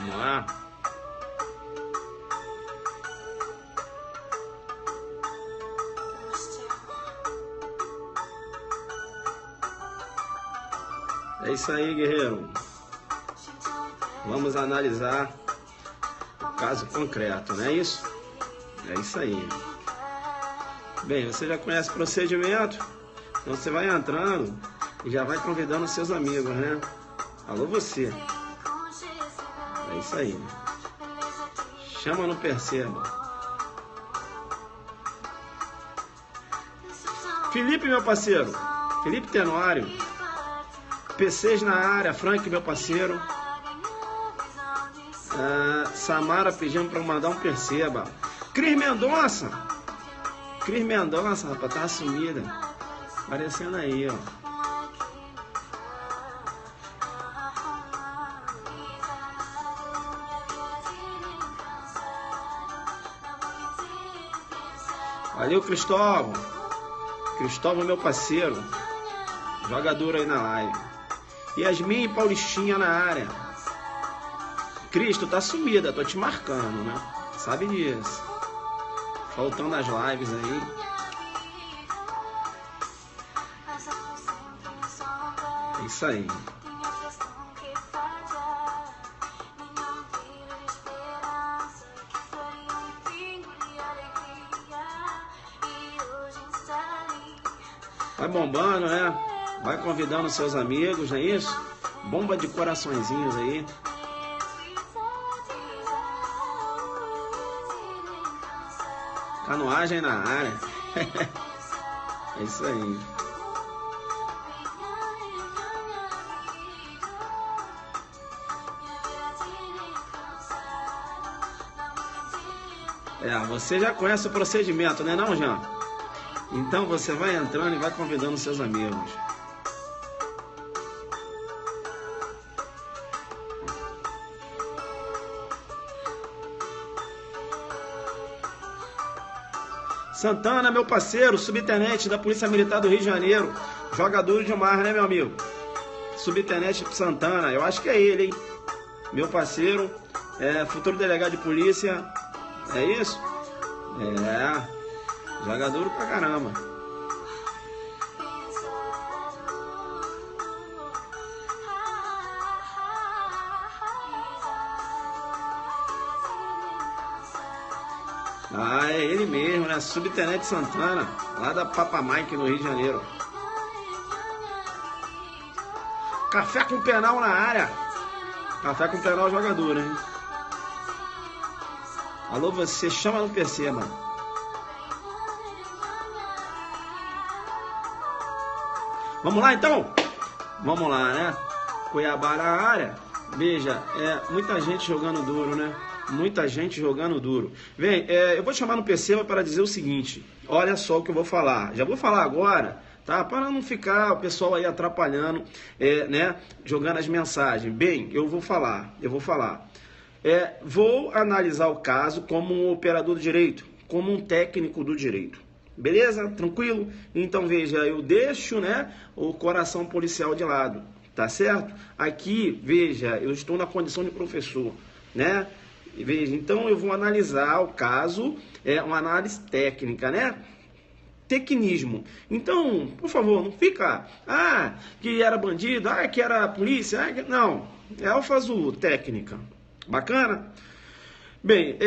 Vamos lá. É isso aí, guerreiro. Vamos analisar o caso concreto, não é isso? É isso aí. Bem, você já conhece o procedimento? Então você vai entrando e já vai convidando seus amigos, né? Alô, você. É isso aí. Chama, não perceba. Felipe, meu parceiro. Felipe Tenório. PCs na área. Frank, meu parceiro. Samara pedindo para mandar um perceba. Cris Mendonça. Cris Mendonça, rapaz, tá sumida. Aparecendo aí, ó. Valeu, Cristóvão. Cristóvão, meu parceiro. Jogador aí na live. Yasmin e Paulistinha na área. Cristo, tá sumida, tô te marcando, né? Sabe disso. Faltando as lives aí. É isso aí. Vai bombando, né? Vai convidando seus amigos, não é isso? Bomba de coraçõezinhos aí. Canoagem na área. É isso aí. Você já conhece o procedimento, né não, Jean? Então você vai entrando e vai convidando seus amigos. Santana, meu parceiro, subtenente da Polícia Militar do Rio de Janeiro. Jogador de mar, né, meu amigo? Subtenente Santana, eu acho que é ele, hein? Meu parceiro, futuro delegado de polícia. É isso? Jogador pra caramba. É ele mesmo, né? Subtenente Santana, lá da Papa Mike, no Rio de Janeiro. Café com penal na área. Café com penal jogador, hein? Alô, você, chama, não perceba. Vamos lá, então? Vamos lá, né? Cuiabá na área. Veja, muita gente jogando duro, né? Muita gente jogando duro. Bem, eu vou chamar no perceba para dizer o seguinte. Olha só o que eu vou falar. Já vou falar agora, tá? Para não ficar o pessoal aí atrapalhando, né? Jogando as mensagens. Bem, eu vou falar. Vou analisar o caso como um operador do direito, como um técnico do direito. Beleza? Tranquilo? Então, veja, eu deixo, né, o coração policial de lado, tá certo? Aqui, veja, eu estou na condição de professor, né? Veja, então eu vou analisar o caso, uma análise técnica, né? Tecnismo. Então, por favor, não fica, que era bandido, que era polícia, não, Alfa Azul, técnica. Bacana? Bem,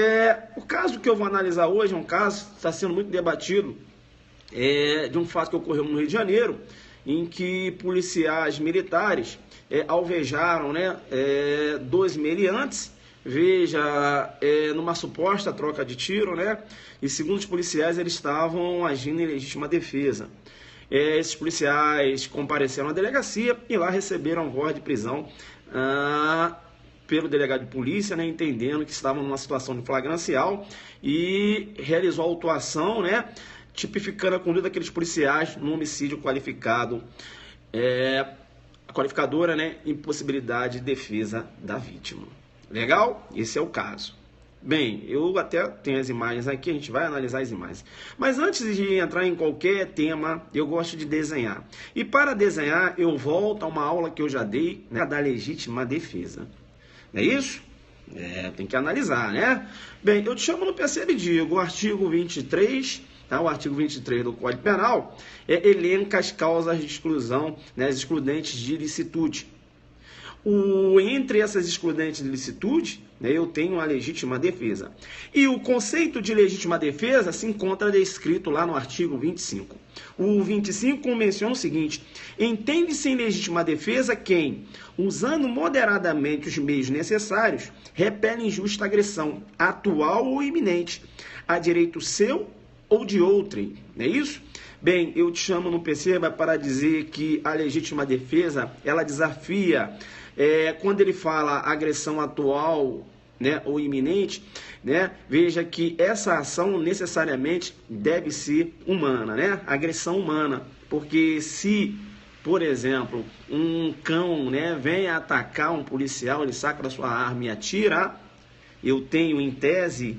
o caso que eu vou analisar hoje é um caso que está sendo muito debatido, de um fato que ocorreu no Rio de Janeiro, em que policiais militares alvejaram, né, 2 meliantes, veja, numa suposta troca de tiro, né, e segundo os policiais eles estavam agindo em legítima defesa. Esses policiais compareceram à delegacia e lá receberam voz de prisão pelo delegado de polícia, né, entendendo que estavam numa situação de flagrancial e realizou a autuação, né, tipificando a conduta daqueles policiais no homicídio qualificado, a qualificadora, né, impossibilidade de defesa da vítima. Legal? Esse é o caso. Bem, eu até tenho as imagens aqui, a gente vai analisar as imagens. Mas antes de entrar em qualquer tema, eu gosto de desenhar. E para desenhar, eu volto a uma aula que eu já dei, né, da legítima defesa. Não é isso? Tem que analisar, né? Bem, eu te chamo no PCB e digo, o artigo 23, tá? O artigo 23 do Código Penal elenca as causas de exclusão, né, as excludentes de ilicitude. Entre essas excludentes de ilicitude, né, eu tenho a legítima defesa. E o conceito de legítima defesa se encontra descrito lá no artigo 25. O 25 menciona o seguinte: entende-se em legítima defesa quem, usando moderadamente os meios necessários, repele injusta agressão, atual ou iminente, a direito seu ou de outrem. Não é isso? Bem, eu te chamo no PCB para dizer que a legítima defesa, ela desafia, quando ele fala agressão atual, né, ou iminente, né, veja que essa ação necessariamente deve ser humana, né, agressão humana, porque se, por exemplo, um cão, né, vem atacar um policial, ele saca da sua arma e atira, eu tenho em tese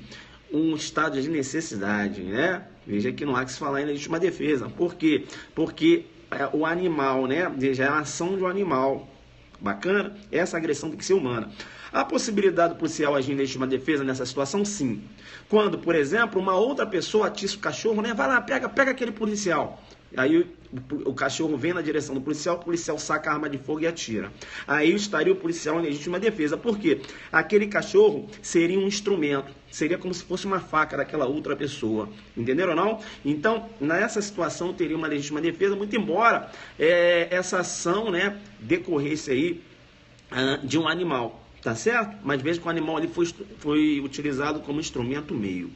um estado de necessidade, né? Veja que não há que se falar em legítima defesa. Por quê? Porque o animal, né? Veja, é a ação de um animal. Bacana? Essa agressão tem que ser humana. Há possibilidade do policial agir em legítima defesa nessa situação? Sim. Quando, por exemplo, uma outra pessoa atiça o cachorro, né? Vai lá, pega aquele policial. Aí o cachorro vem na direção do policial, o policial saca a arma de fogo e atira. Aí estaria o policial em legítima defesa. Por quê? Aquele cachorro seria um instrumento, seria como se fosse uma faca daquela outra pessoa. Entenderam ou não? Então, nessa situação, teria uma legítima defesa, muito embora essa ação, né, decorresse aí de um animal, tá certo? Mas veja que o animal ali foi utilizado como instrumento meio.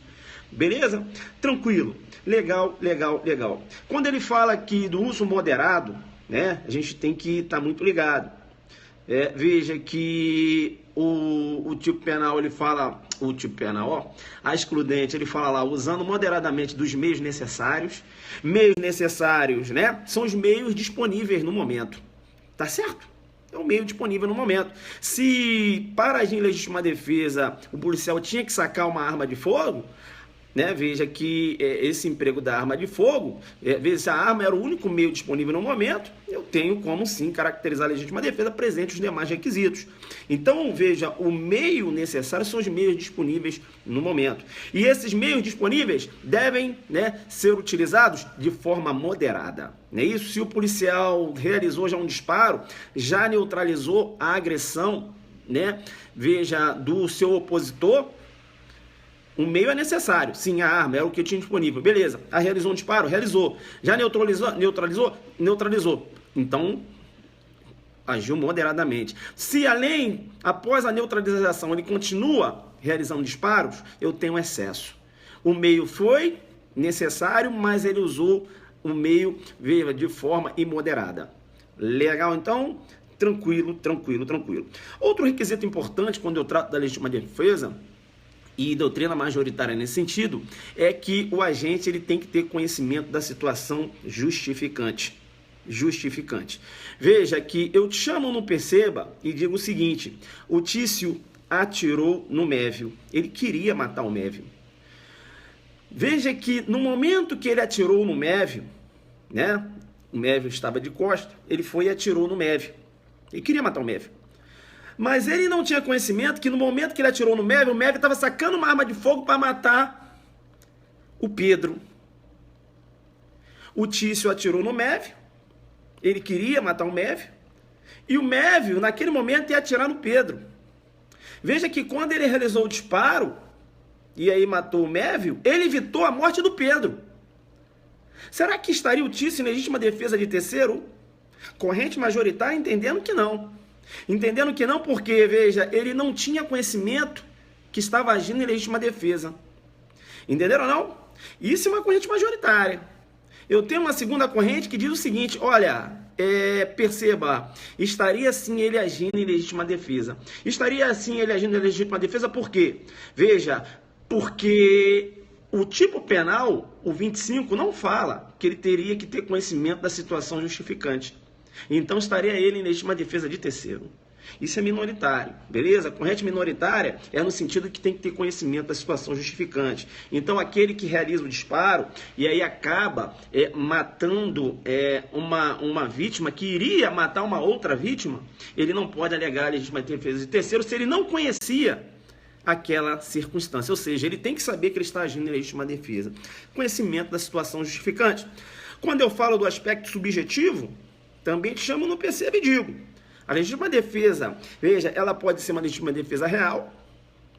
Beleza? Tranquilo. Legal, legal, legal. Quando ele fala aqui do uso moderado, né, a gente tem que estar muito ligado. Veja que o tipo penal, ele fala, o tipo penal, ó, a excludente, ele fala lá, usando moderadamente dos meios necessários. Meios necessários, né, são os meios disponíveis no momento. Tá certo? É um meio disponível no momento. Se para agir em legítima defesa o policial tinha que sacar uma arma de fogo, né, veja que esse emprego da arma de fogo, veja, se a arma era o único meio disponível no momento, eu tenho como sim caracterizar a legítima defesa presente os demais requisitos. Então, veja, o meio necessário são os meios disponíveis no momento. E esses meios disponíveis devem, né, ser utilizados de forma moderada. Não é isso? Se o policial realizou já um disparo, já neutralizou a agressão, né, veja, do seu opositor, um meio é necessário. Sim, a arma era o que eu tinha disponível. Beleza. Realizou um disparo? Realizou. Já neutralizou? Neutralizou. Então, agiu moderadamente. Se após a neutralização, ele continua realizando disparos, eu tenho excesso. O meio foi necessário, mas ele usou o meio de forma imoderada. Legal, então? Tranquilo, tranquilo, tranquilo. Outro requisito importante quando eu trato da legítima defesa, e doutrina majoritária nesse sentido, é que o agente ele tem que ter conhecimento da situação justificante. Justificante. Veja que eu te chamo no Perceba e digo o seguinte: o Tício atirou no Mévio. Ele queria matar o Mévio. Veja que no momento que ele atirou no Mévio, né, o Mévio estava de costas, ele foi e atirou no Mévio. Ele queria matar o Mévio. Mas ele não tinha conhecimento que no momento que ele atirou no Mévio, o Mévio estava sacando uma arma de fogo para matar o Pedro. O Tício atirou no Mévio, ele queria matar o Mévio, e o Mévio, naquele momento, ia atirar no Pedro. Veja que quando ele realizou o disparo, e aí matou o Mévio, ele evitou a morte do Pedro. Será que estaria o Tício em legítima defesa de terceiro? Corrente majoritária entendendo que não. Entendendo que não porque, veja, ele não tinha conhecimento que estava agindo em legítima defesa. Entenderam ou não? Isso é uma corrente majoritária. Eu tenho uma segunda corrente que diz o seguinte: olha, perceba, estaria sim ele agindo em legítima defesa. Estaria sim ele agindo em legítima defesa por quê? Veja, porque o tipo penal, o 25, não fala que ele teria que ter conhecimento da situação justificante. Então estaria ele em legítima defesa de terceiro. Isso é minoritário, beleza? Corrente minoritária é no sentido que tem que ter conhecimento da situação justificante. Então aquele que realiza o disparo e aí acaba matando uma vítima que iria matar uma outra vítima, ele não pode alegar a legítima defesa de terceiro se ele não conhecia aquela circunstância. Ou seja, ele tem que saber que ele está agindo em legítima defesa. Conhecimento da situação justificante. Quando eu falo do aspecto subjetivo, também te chamo no percebe e digo. A legítima defesa, veja, ela pode ser uma legítima defesa real,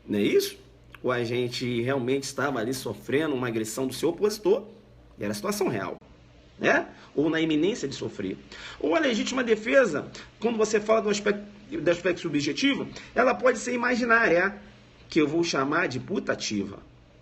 não é isso? Ou a gente realmente estava ali sofrendo uma agressão do seu opositor, e era a situação real, né? Ou na iminência de sofrer. Ou a legítima defesa, quando você fala do aspecto subjetivo, ela pode ser imaginária, que eu vou chamar de putativa.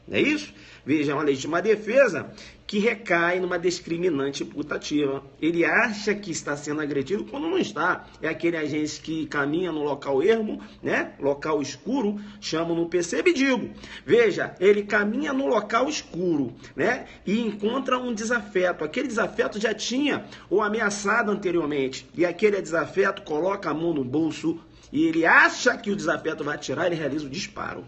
Não é isso? Veja, é uma legítima defesa que recai numa discriminante putativa. Ele acha que está sendo agredido quando não está. É aquele agente que caminha no local ermo, né? Local escuro, chamo no percebe e digo. Veja, ele caminha no local escuro, né? E encontra um desafeto. Aquele desafeto já tinha o ameaçado anteriormente. E aquele desafeto coloca a mão no bolso e ele acha que o desafeto vai atirar, ele realiza o disparo.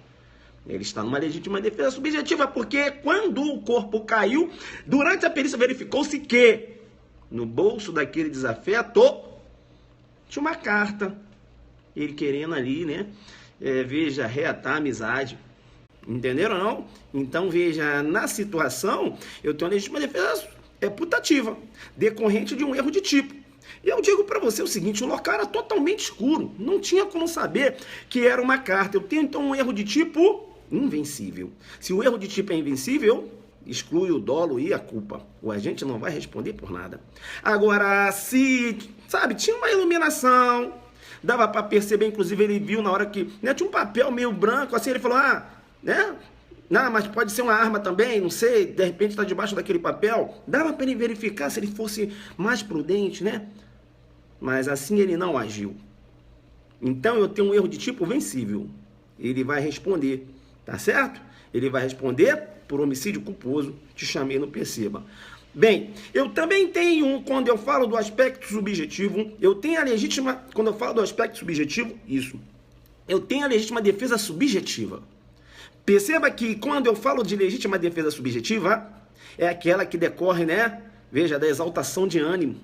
Ele está numa legítima defesa subjetiva, porque quando o corpo caiu, durante a perícia verificou-se que no bolso daquele desafeto tinha uma carta. Ele querendo ali, né? Veja, reatar a amizade. Entenderam ou não? Então, veja, na situação, eu tenho uma legítima defesa putativa, decorrente de um erro de tipo. E eu digo para você o seguinte, o local era totalmente escuro, não tinha como saber que era uma carta. Eu tenho então um erro de tipo invencível. Se o erro de tipo é invencível, exclui o dolo e a culpa. O agente não vai responder por nada. Agora, se, sabe, tinha uma iluminação, dava para perceber, inclusive ele viu na hora que, né, tinha um papel meio branco, assim, ele falou, né, não, mas pode ser uma arma também, não sei, de repente está debaixo daquele papel. Dava para ele verificar se ele fosse mais prudente, né? Mas assim ele não agiu. Então eu tenho um erro de tipo vencível. Ele vai responder, tá certo? Ele vai responder por homicídio culposo, te chamei, não perceba. Bem, eu também tenho, quando eu falo do aspecto subjetivo, eu tenho a legítima, quando eu falo do aspecto subjetivo, isso. Eu tenho a legítima defesa subjetiva. Perceba que quando eu falo de legítima defesa subjetiva, é aquela que decorre, né? Veja, da exaltação de ânimo.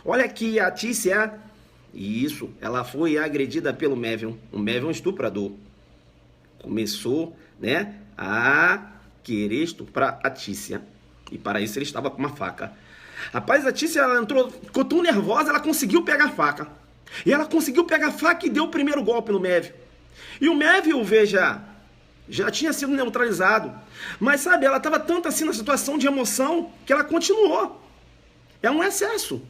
Olha aqui a Tícia, isso, ela foi agredida pelo Mévion. O Mévion é um estuprador. Começou, né, a querer estuprar a Tícia. E para isso ele estava com uma faca. Rapaz, a Tícia, ela entrou, ficou tão nervosa, ela conseguiu pegar a faca. E ela conseguiu pegar a faca e deu o primeiro golpe no Mévion. E o Mévion, veja, já tinha sido neutralizado. Mas, sabe, ela estava tanto assim na situação de emoção que ela continuou. É um excesso.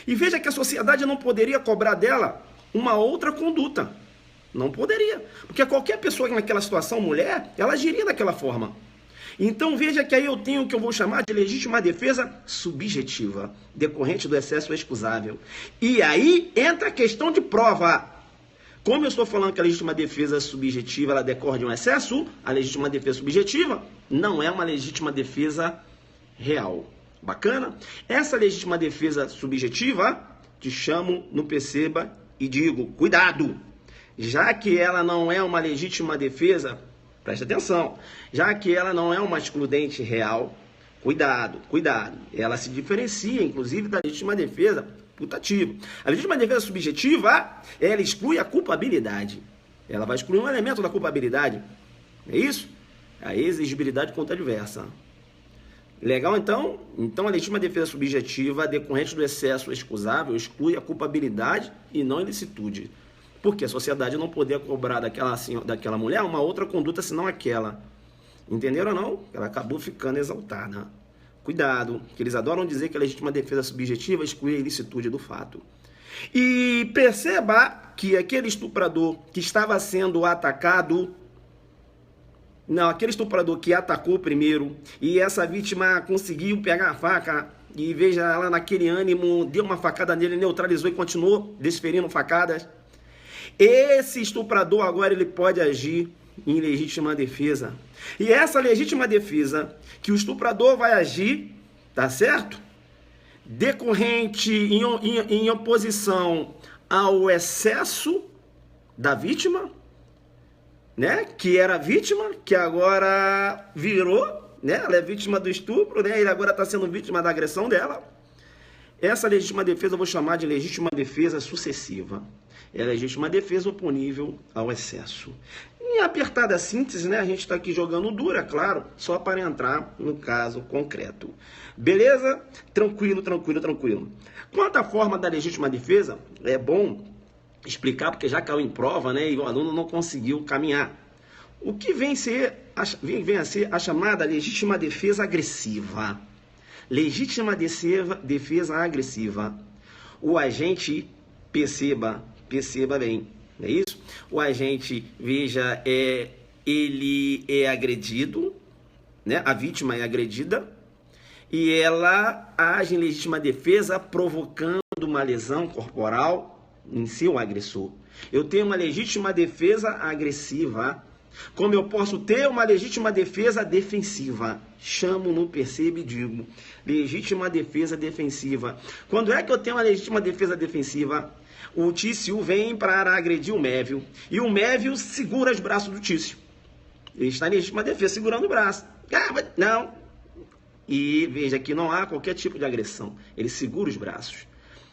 E veja que a sociedade não poderia cobrar dela uma outra conduta. Não poderia. Porque qualquer pessoa naquela situação, mulher, ela agiria daquela forma. Então veja que aí eu tenho o que eu vou chamar de legítima defesa subjetiva, decorrente do excesso excusável. E aí entra a questão de prova. Como eu estou falando que a legítima defesa subjetiva ela decorre de um excesso, a legítima defesa subjetiva não é uma legítima defesa real. Bacana? Essa legítima defesa subjetiva, te chamo no perceba e digo, cuidado! Já que ela não é uma legítima defesa, preste atenção, já que ela não é uma excludente real, cuidado, cuidado. Ela se diferencia, inclusive, da legítima defesa putativa. A legítima defesa subjetiva, ela exclui a culpabilidade. Ela vai excluir um elemento da culpabilidade. É isso? A exigibilidade contra adversa. Legal, então? Então, a legítima defesa subjetiva, decorrente do excesso excusável, exclui a culpabilidade e não a ilicitude. Porque a sociedade não poderia cobrar daquela mulher uma outra conduta senão aquela. Entenderam ou não? Ela acabou ficando exaltada. Cuidado, que eles adoram dizer que a legítima defesa subjetiva exclui a ilicitude do fato. E perceba que aquele estuprador que estava sendo atacado... Não, aquele estuprador que atacou primeiro e essa vítima conseguiu pegar a faca e veja ela naquele ânimo, deu uma facada nele, neutralizou e continuou desferindo facadas. Esse estuprador agora ele pode agir em legítima defesa. E essa legítima defesa que o estuprador vai agir, tá certo? Decorrente em oposição ao excesso da vítima, né? Que era vítima, que agora virou, né? Ela é vítima do estupro, né? Ele agora está sendo vítima da agressão dela. Essa legítima defesa eu vou chamar de legítima defesa sucessiva. É a legítima defesa oponível ao excesso. Em apertada síntese, né, a gente está aqui jogando duro, é claro, só para entrar no caso concreto. Beleza? Tranquilo, tranquilo, tranquilo. Quanto à forma da legítima defesa, é bom explicar, porque já caiu em prova, né, e o aluno não conseguiu caminhar. O que vem a ser a chamada legítima defesa agressiva. Legítima defesa agressiva. O agente, perceba bem, não é isso? O agente, veja, ele é agredido, né? A vítima é agredida e ela age em legítima defesa provocando uma lesão corporal em seu agressor. Eu tenho uma legítima defesa agressiva, como eu posso ter uma legítima defesa defensiva. Chamo no percebe e digo, legítima defesa defensiva. Quando é que eu tenho uma legítima defesa defensiva? O Tício vem para agredir o Mévio, e o Mévio segura os braços do Tício. Ele está em legítima defesa, segurando o braço. Não. E veja que não há qualquer tipo de agressão. Ele segura os braços.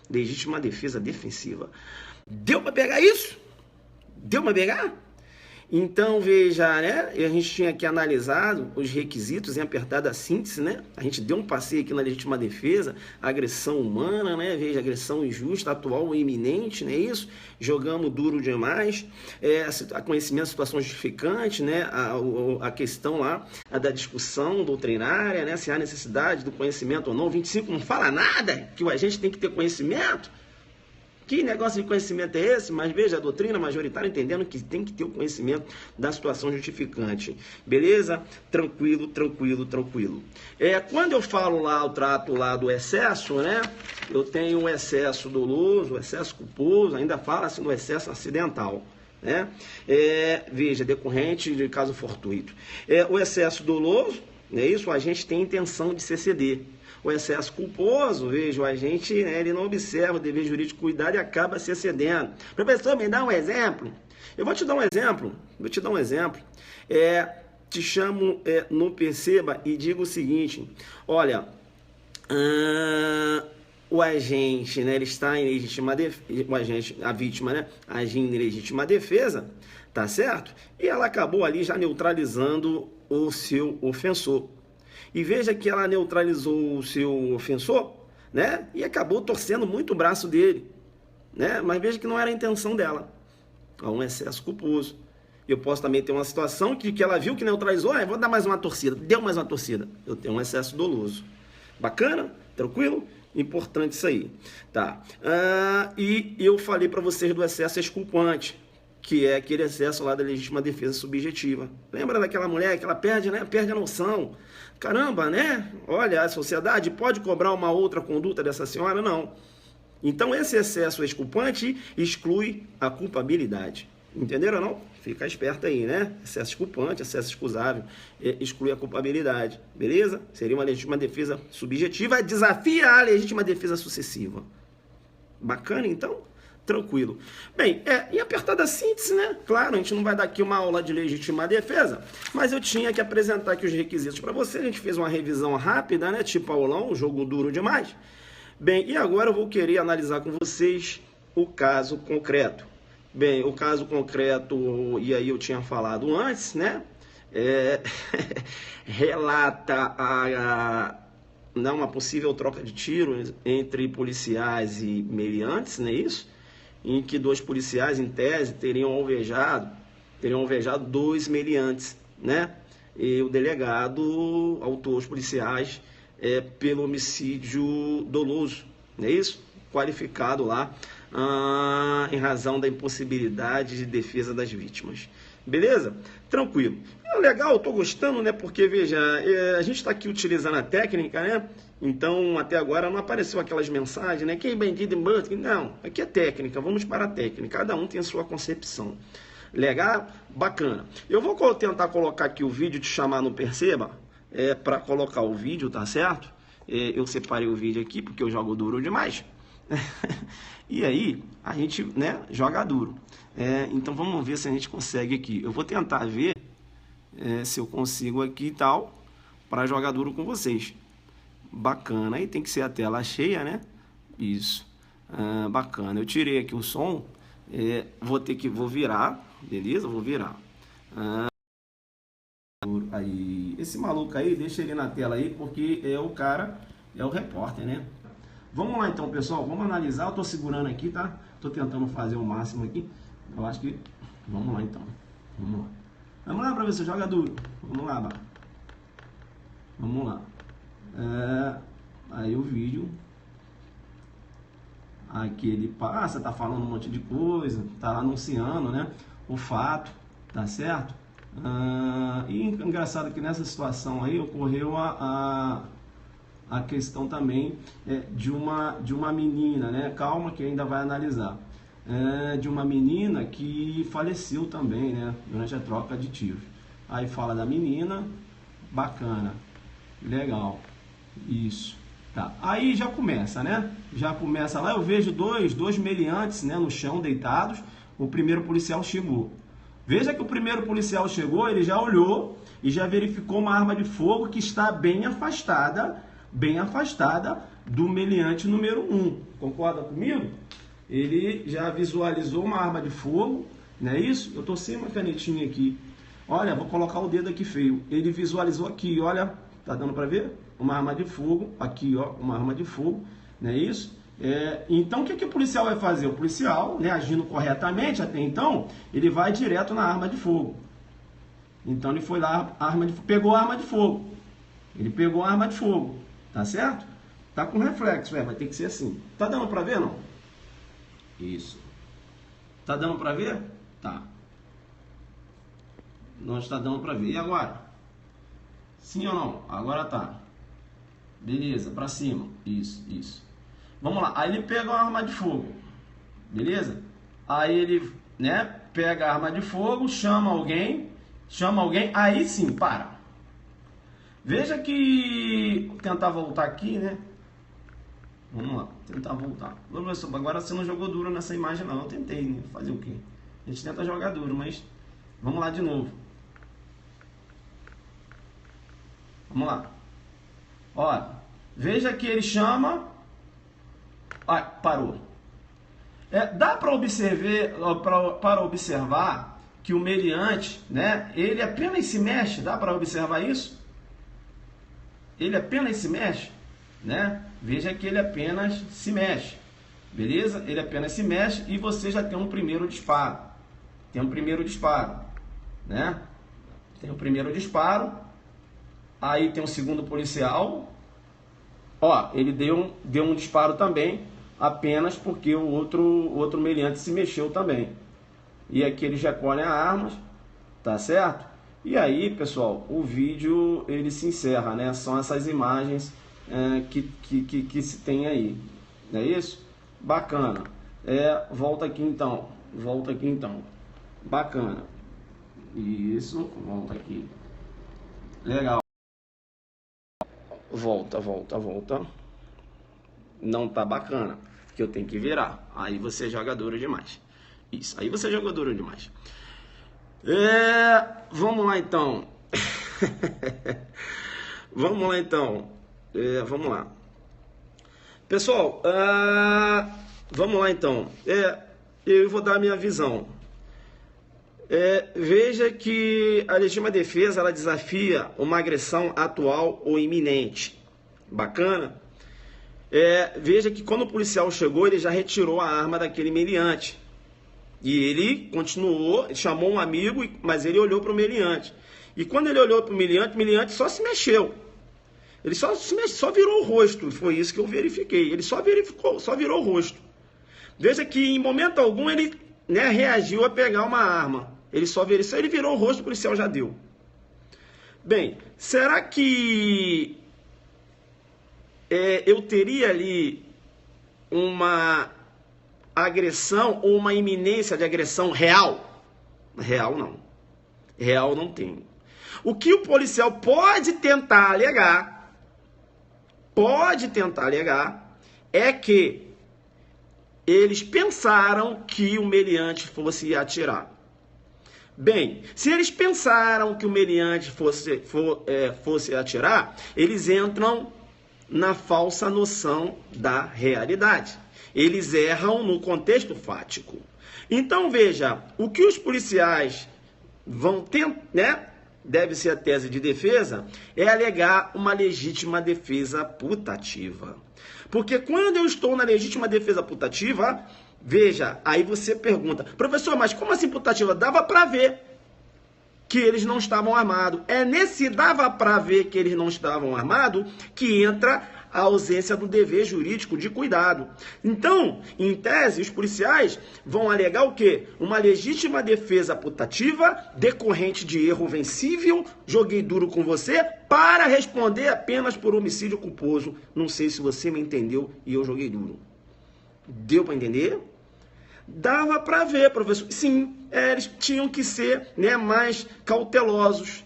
Legítima defesa defensiva. Deu para pegar isso? Deu para pegar? Então, veja, né? A gente tinha aqui analisado os requisitos em apertada síntese, né? A gente deu um passeio aqui na legítima defesa, agressão humana, né? Veja, agressão injusta, atual ou iminente, não é isso? Jogamos duro demais, a conhecimento da situação justificante, né? A questão lá da discussão doutrinária, né? Se há necessidade do conhecimento ou não. 25 não fala nada que a gente tem que ter conhecimento. Que negócio de conhecimento é esse? Mas veja, a doutrina majoritária entendendo que tem que ter o conhecimento da situação justificante. Beleza? Tranquilo, tranquilo, tranquilo. Quando eu falo lá, eu trato lá do excesso, né? Eu tenho um excesso doloso, um excesso culposo, ainda fala-se no excesso acidental, né? Veja, decorrente de caso fortuito. O excesso doloso, é isso? A gente tem intenção de se exceder. O excesso culposo, veja, o agente, né, ele não observa o dever jurídico cuidado e acaba se excedendo. Professor, me dá um exemplo? Eu vou te dar um exemplo. Te chamo no perceba e digo o seguinte, olha, o agente, né, ele está em legítima defesa, a vítima, né, agindo em legítima defesa, tá certo? E ela acabou ali já neutralizando o seu ofensor. E veja que ela neutralizou o seu ofensor, né? E acabou torcendo muito o braço dele, né? Mas veja que não era a intenção dela. Há um excesso culposo. Eu posso também ter uma situação que ela viu que neutralizou, vou dar mais uma torcida. Deu mais uma torcida. Eu tenho um excesso doloso. Bacana? Tranquilo? Importante isso aí. Tá. E eu falei para vocês do excesso exculpante, que é aquele excesso lá da legítima defesa subjetiva. Lembra daquela mulher que ela perde, né? Perde a noção. Caramba, né? Olha, a sociedade pode cobrar uma outra conduta dessa senhora? Não. Então, esse excesso exculpante exclui a culpabilidade. Entenderam ou não? Fica esperto aí, né? Excesso exculpante, excesso excusável, exclui a culpabilidade. Beleza? Seria uma legítima defesa subjetiva, desafia a legítima defesa sucessiva. Bacana, então? Tranquilo. Bem, em apertada síntese, né? Claro, a gente não vai dar aqui uma aula de legítima defesa, mas eu tinha que apresentar aqui os requisitos para você. A gente fez uma revisão rápida, né? Tipo aulão, jogo duro demais. Bem, e agora eu vou querer analisar com vocês o caso concreto. Bem, o caso concreto, e aí eu tinha falado antes, né? Relata uma possível troca de tiros entre policiais e meliantes, não é isso? Em que 2 policiais, em tese, teriam alvejado 2 meliantes, né? E o delegado autuou os policiais pelo homicídio doloso, não é isso? Qualificado lá em razão da impossibilidade de defesa das vítimas. Beleza? Tranquilo. Legal, eu tô gostando, né? Porque, veja, a gente está aqui utilizando a técnica, né? Então, até agora não apareceu aquelas mensagens, né? Quem é bandido em banco? Não, aqui é técnica, vamos para a técnica. Cada um tem a sua concepção. Legal? Bacana. Eu vou tentar colocar aqui o vídeo, te chamar no Perceba, para colocar o vídeo, tá certo? Eu separei o vídeo aqui porque eu jogo duro demais. E aí, a gente, né, joga duro. Então, vamos ver se a gente consegue aqui. Eu vou tentar ver se eu consigo aqui e tal, para jogar duro com vocês. Bacana. Aí tem que ser a tela cheia, né? Isso. Bacana. Eu tirei aqui o som. Vou virar, beleza? Vou virar. Aí, esse maluco aí, deixa ele na tela aí, porque é o cara, é o repórter, né? Vamos lá então, pessoal, vamos analisar. Eu tô segurando aqui, tá? Tô tentando fazer o máximo aqui. Eu acho que... Vamos lá então. Vamos lá. Vamos lá, professor, joga duro. Vamos lá, Bá. Vamos lá. Aí o vídeo. Aqui ele passa, tá falando um monte de coisa, tá anunciando, né? O fato, tá certo? E engraçado que nessa situação aí ocorreu a questão também de uma menina, né? Calma que ainda vai analisar. De uma menina que faleceu também, né? Durante a troca de tiros. Aí fala da menina, bacana, legal, isso. Tá. Aí já começa, né? Já começa lá, eu vejo dois meliantes, né, no chão, deitados. O primeiro policial chegou. Veja que o primeiro policial chegou, ele já olhou e já verificou uma arma de fogo que está bem afastada do meliante número 1. Concorda comigo? Ele já visualizou uma arma de fogo, não é isso? Eu tô sem uma canetinha aqui. Olha, vou colocar o dedo aqui feio. Ele visualizou aqui, olha, tá dando para ver? Uma arma de fogo, aqui ó, uma arma de fogo, não é isso? Então o que o policial vai fazer? O policial, né, agindo corretamente até então, ele vai direto na arma de fogo. Então ele foi lá, pegou a arma de fogo. Ele pegou a arma de fogo, tá certo? Tá com reflexo, vai ter que ser assim. Tá dando para ver, não? Isso. Tá dando para ver? Tá. Não está dando para ver. E agora? Sim ou não? Agora tá. Beleza, para cima. Isso. Vamos lá. Aí ele pega a arma de fogo. Beleza? Aí ele, né, pega a arma de fogo, chama alguém. Aí sim, para. Veja que... Vou tentar voltar aqui, né? Vamos lá, tentar voltar. Professor, agora você não jogou duro nessa imagem não. Eu tentei, né? Fazer o quê? A gente tenta jogar duro, mas... Vamos lá de novo. Vamos lá. Olha, veja que ele chama... Ah, parou. Dá para observar que o meliante, né? Ele apenas se mexe. Dá para observar isso? Ele apenas se mexe, né? Veja que ele apenas se mexe, beleza? Ele apenas se mexe e você já tem um primeiro disparo. Tem um primeiro disparo, né? Tem o primeiro disparo. Aí tem o segundo policial. Ó, ele deu um disparo também, apenas porque o outro meliante se mexeu também. E aqui ele já colhe a arma, tá certo? E aí, pessoal, o vídeo ele se encerra, né? São essas imagens que se tem aí, não é isso? Bacana. Volta aqui então, bacana. Isso, volta aqui. Legal. Volta. Não tá bacana, que eu tenho que virar. Aí você joga duro demais. Isso, aí você jogou duro demais. Vamos lá então. Vamos lá. Pessoal, vamos lá então. Eu vou dar a minha visão. Veja que a legítima defesa ela desafia uma agressão atual ou iminente. Bacana? Veja que quando o policial chegou, ele já retirou a arma daquele meliante. E ele continuou, chamou um amigo, mas ele olhou para o meliante. E quando ele olhou para o meliante só se mexeu. Ele só virou o rosto. Foi isso que eu verifiquei. Ele só virou o rosto. Veja que em momento algum ele, né, reagiu a pegar uma arma. Ele virou o rosto, o policial já deu. Bem, será que eu teria ali uma agressão ou uma iminência de agressão real? Real não. Real não tem. O que o policial pode tentar alegar é que eles pensaram que o meliante fosse atirar. Bem, se eles pensaram que o meliante fosse atirar, eles entram na falsa noção da realidade. Eles erram no contexto fático. Então veja, o que os policiais vão ter, né? Deve ser a tese de defesa, é alegar uma legítima defesa putativa. Porque quando eu estou na legítima defesa putativa, veja, aí você pergunta, professor, mas como assim putativa? Dava para ver que eles não estavam armados. É nesse dava para ver que eles não estavam armados que entra a ausência do dever jurídico de cuidado. Então, em tese, os policiais vão alegar o quê? Uma legítima defesa putativa decorrente de erro vencível, joguei duro com você, para responder apenas por homicídio culposo. Não sei se você me entendeu e eu joguei duro. Deu para entender? Dava para ver, professor. Sim, eles tinham que ser, né, mais cautelosos.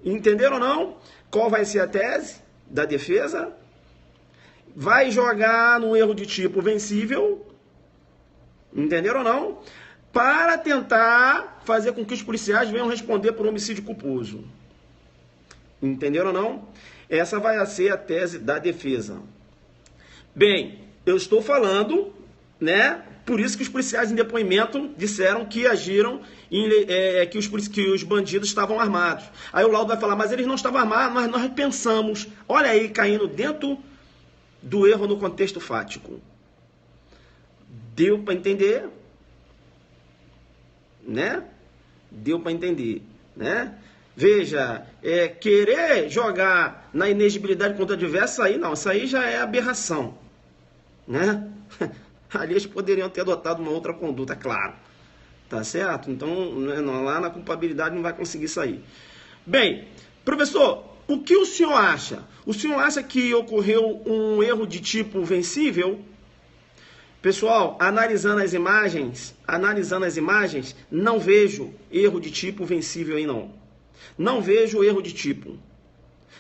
Entenderam ou não? Qual vai ser a tese da defesa? Vai jogar no erro de tipo vencível, entenderam ou não? Para tentar fazer com que os policiais venham responder por homicídio culposo. Entenderam ou não? Essa vai ser a tese da defesa. Bem, eu estou falando, né? Por isso que os policiais em depoimento disseram que agiram, que os bandidos estavam armados. Aí o laudo vai falar, mas eles não estavam armados, mas nós pensamos. Olha aí, caindo dentro do erro no contexto fático. Deu para entender? Né? Deu para entender, né? Veja, querer jogar na inegibilidade contra diversa aí, não, isso aí já é aberração, né? Ali eles poderiam ter adotado uma outra conduta, claro. Tá certo? Então, lá na culpabilidade não vai conseguir sair. Bem, professor, o que o senhor acha? O senhor acha que ocorreu um erro de tipo vencível? Pessoal, analisando as imagens, não vejo erro de tipo vencível aí não. Não vejo erro de tipo.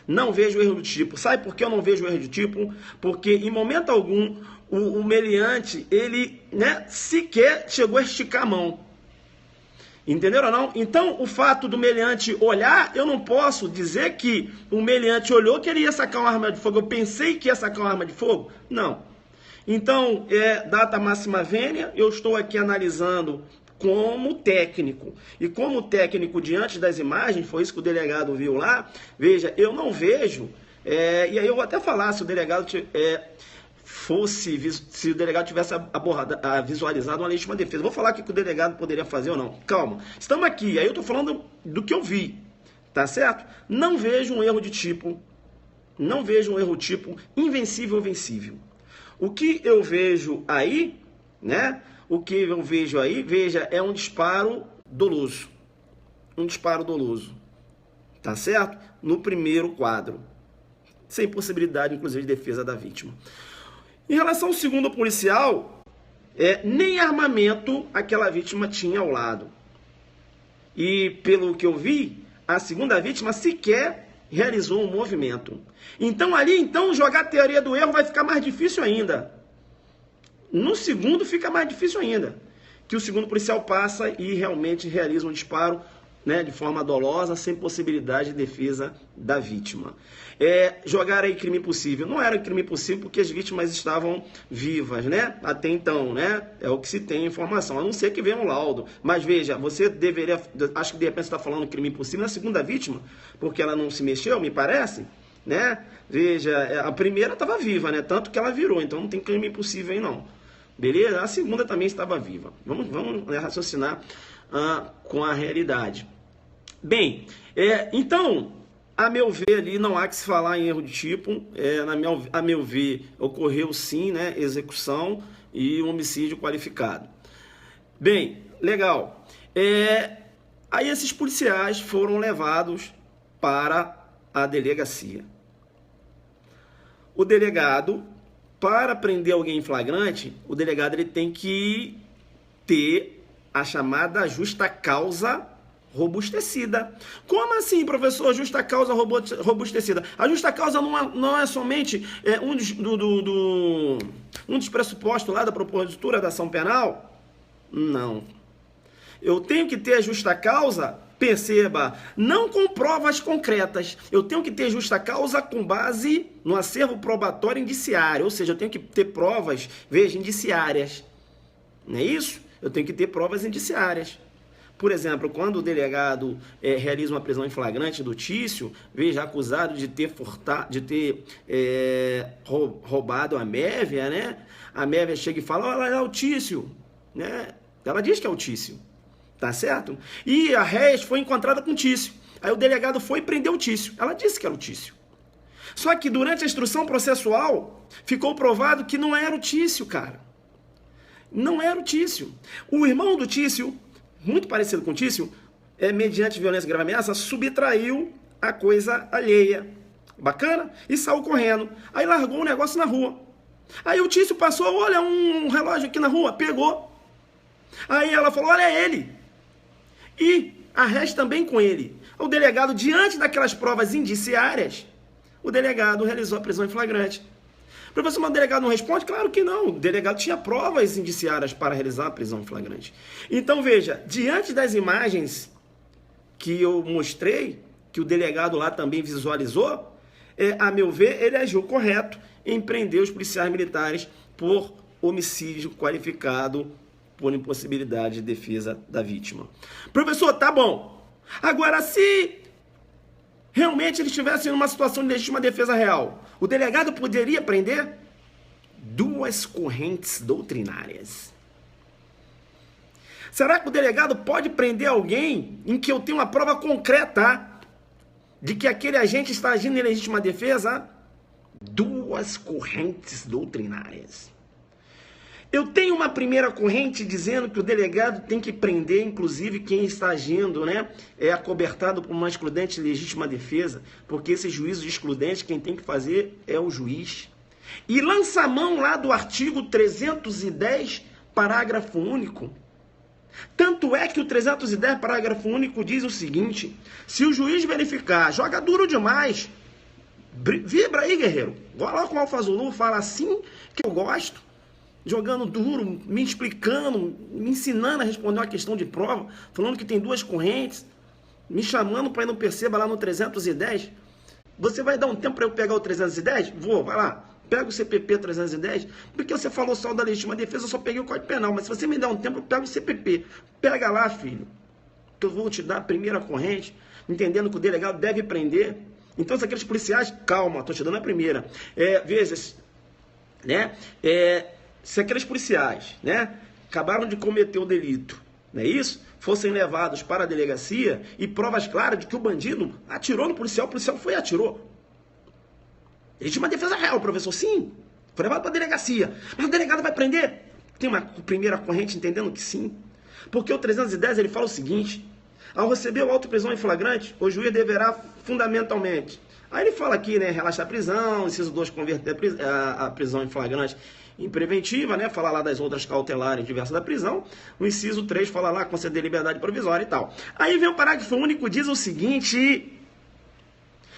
Não vejo erro de tipo. Sabe por que eu não vejo erro de tipo? Porque em momento algum o meliante, ele, né, sequer chegou a esticar a mão. Entenderam ou não? Então, o fato do meliante olhar, eu não posso dizer que o meliante olhou que ele ia sacar uma arma de fogo. Eu pensei que ia sacar uma arma de fogo? Não. Então, data máxima vênia, eu estou aqui analisando como técnico. E como técnico, diante das imagens, foi isso que o delegado viu lá, veja, eu não vejo, e aí eu vou até falar, se o delegado se o delegado tivesse visualizado uma legítima defesa. Vou falar o que o delegado poderia fazer ou não. Calma, estamos aqui, aí eu estou falando do que eu vi, tá certo? Não vejo um erro de tipo, invencível ou vencível. O que eu vejo aí, né? O que eu vejo aí, veja, é um disparo doloso. Um disparo doloso, tá certo? No primeiro quadro, sem possibilidade, inclusive, de defesa da vítima. Em relação ao segundo policial, nem armamento aquela vítima tinha ao lado. E pelo que eu vi, a segunda vítima sequer realizou um movimento. Então ali, jogar a teoria do erro vai ficar mais difícil ainda. No segundo fica mais difícil ainda. Que o segundo policial passa e realmente realiza um disparo, né, de forma dolosa, sem possibilidade de defesa da vítima. Jogar aí crime impossível. Não era crime impossível porque as vítimas estavam vivas, né? Até então, né? É o que se tem informação. A não ser que venha um laudo. Mas veja, você deveria... Acho que de repente você está falando crime impossível na segunda vítima, porque ela não se mexeu, me parece, né? Veja, a primeira estava viva, né? Tanto que ela virou. Então não tem crime impossível aí, não. Beleza? A segunda também estava viva. Vamos raciocinar com a realidade. Bem, então, a meu ver ali não há que se falar em erro de tipo, a meu ver ocorreu sim, né, execução e homicídio qualificado. Bem, legal. Aí esses policiais foram levados para a delegacia. O delegado, para prender alguém em flagrante, o delegado ele tem que ter a chamada justa causa robustecida. Como assim, professor, justa causa robustecida? A justa causa não é somente um dos pressupostos lá da propositura da ação penal? Não. Eu tenho que ter a justa causa, perceba, não com provas concretas. Eu tenho que ter justa causa com base no acervo probatório indiciário. Ou seja, eu tenho que ter provas, veja, indiciárias. Não é isso? Eu tenho que ter provas indiciárias. Por exemplo, quando o delegado realiza uma prisão em flagrante do Tício, veja, acusado de ter roubado a Mévia, né? A Mévia chega e fala, olha lá, é o Tício, né? Ela diz que é o Tício, tá certo? E a réis foi encontrada com o Tício. Aí o delegado foi e prendeu o Tício. Ela disse que era o Tício. Só que durante a instrução processual, ficou provado que não era o Tício, cara. Não era o Tício. O irmão do Tício, muito parecido com o Tício, mediante violência e grave ameaça, subtraiu a coisa alheia. Bacana? E saiu correndo. Aí largou o negócio na rua. Aí o Tício passou, olha um relógio aqui na rua, pegou. Aí ela falou, olha, é ele. E a réis também com ele. O delegado, diante daquelas provas indiciárias, o delegado realizou a prisão em flagrante. Professor, mas o delegado não responde? Claro que não. O delegado tinha provas indiciárias para realizar a prisão em flagrante. Então, veja, diante das imagens que eu mostrei, que o delegado lá também visualizou, a meu ver, ele agiu correto em prender os policiais militares por homicídio qualificado por impossibilidade de defesa da vítima. Professor, tá bom. Agora, se realmente eles estivessem numa situação de legítima defesa real, o delegado poderia prender? Duas correntes doutrinárias. Será que o delegado pode prender alguém em que eu tenho uma prova concreta de que aquele agente está agindo em legítima defesa? Duas correntes doutrinárias. Eu tenho uma primeira corrente dizendo que o delegado tem que prender, inclusive, quem está agindo, né? É acobertado por uma excludente legítima defesa, porque esse juízo de excludente, quem tem que fazer é o juiz. E lança a mão lá do artigo 310, parágrafo único. Tanto é que o 310, parágrafo único, diz o seguinte: se o juiz verificar, joga duro demais, vibra aí, guerreiro, coloca o Alfazulu, fala assim que eu gosto, jogando duro, me explicando, me ensinando a responder uma questão de prova, falando que tem duas correntes, me chamando para ir no perceba lá no 310. Você vai dar um tempo para eu pegar o 310? Vou, vai lá. Pega o CPP 310, porque você falou só da legítima defesa, eu só peguei o Código Penal, mas se você me der um tempo, eu pego o CPP. Pega lá, filho, que eu vou te dar a primeira corrente, entendendo que o delegado deve prender. Então, se aqueles policiais, calma, estou te dando a primeira. Veja, né? Se aqueles policiais, né, acabaram de cometer o delito, não é isso? Fossem levados para a delegacia e provas claras de que o bandido atirou no policial, o policial foi e atirou. Legítima defesa real, professor, sim. Foi levado para a delegacia. Mas o delegado vai prender? Tem uma primeira corrente entendendo que sim. Porque o 310 ele fala o seguinte: ao receber o auto de prisão em flagrante, o juiz deverá fundamentalmente. Aí ele fala aqui, né, relaxar a prisão, inciso 2, converter a prisão em flagrante em preventiva, né, fala lá das outras cautelares diversas da prisão. O inciso 3 fala lá conceder liberdade provisória e tal. Aí vem o parágrafo único, diz o seguinte: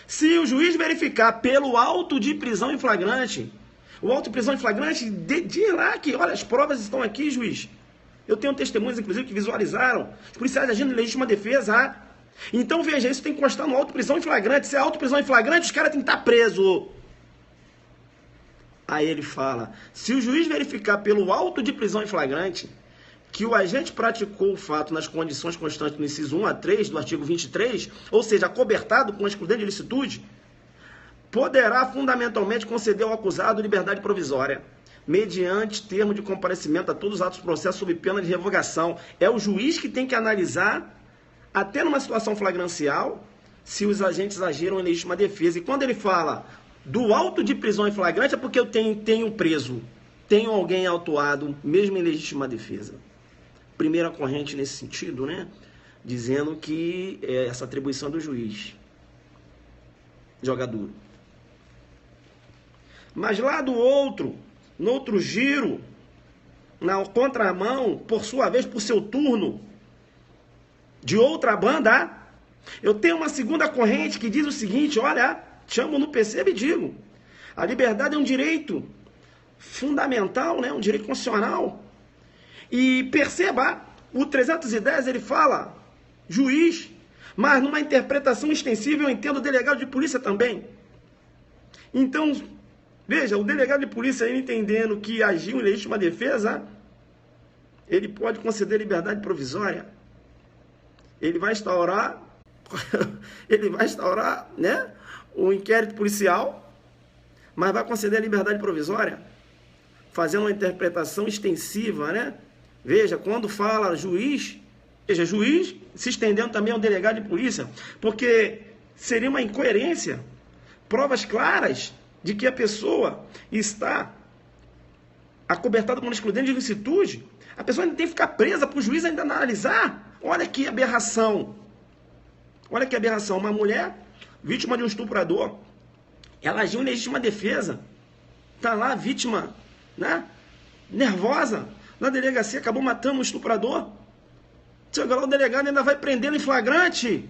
se o juiz verificar pelo auto de prisão em flagrante, o auto de prisão em flagrante diz lá que, olha, as provas estão aqui, juiz. Eu tenho testemunhas, inclusive, que visualizaram os policiais agindo em legítima defesa. Então, veja, isso tem que constar no auto de prisão em flagrante. Se é auto de prisão em flagrante, os caras têm que estar presos. Aí ele fala: se o juiz verificar pelo auto de prisão em flagrante que o agente praticou o fato nas condições constantes do inciso 1 a 3 do artigo 23, ou seja, acobertado com excludente de licitude, poderá fundamentalmente conceder ao acusado liberdade provisória, mediante termo de comparecimento a todos os atos do processo sob pena de revogação. É o juiz que tem que analisar, até numa situação flagrancial, se os agentes agiram em legítima defesa. E quando ele fala do auto de prisão em flagrante, é porque eu tenho preso, tenho alguém autuado, mesmo em legítima defesa. Primeira corrente nesse sentido, né? Dizendo que essa atribuição do juiz. Joga duro. Mas lá do outro, no outro giro, na contramão, por sua vez, por seu turno, de outra banda, eu tenho uma segunda corrente que diz o seguinte: olha, chamo no percebo e digo, a liberdade é um direito fundamental, né? Um direito constitucional. E perceba, o 310 ele fala juiz, mas numa interpretação extensiva eu entendo o delegado de polícia também. Então, veja, o delegado de polícia, ele entendendo que agiu em legítima defesa, ele pode conceder liberdade provisória. ele vai instaurar, né, o inquérito policial, mas vai conceder a liberdade provisória, fazendo uma interpretação extensiva, né? Veja, quando fala juiz, veja, juiz se estendendo também ao delegado de polícia, porque seria uma incoerência, provas claras de que a pessoa está acobertada por uma excludente de ilicitude, a pessoa ainda tem que ficar presa para o juiz ainda analisar. Olha que aberração. Olha que aberração. Uma mulher, vítima de um estuprador, ela agiu em legítima defesa. Está lá a vítima, né, nervosa, na delegacia, acabou matando um estuprador. Chega lá, o delegado ainda vai prendê-lo em flagrante.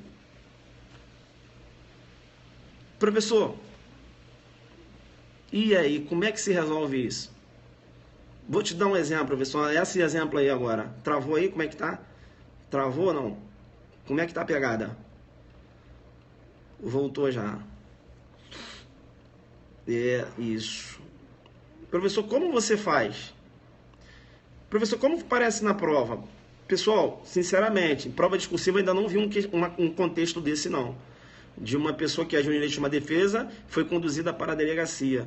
Professor, e aí, como é que se resolve isso? Vou te dar um exemplo, professor. Esse exemplo aí agora. Travou aí? Como é que tá? Travou ou não? Como é que tá a pegada? Voltou já. É isso. Professor, como você faz? Professor, como parece na prova? Pessoal, sinceramente, em prova discursiva ainda não vi um contexto desse não. De uma pessoa que agiu em legítima defesa, foi conduzida para a delegacia,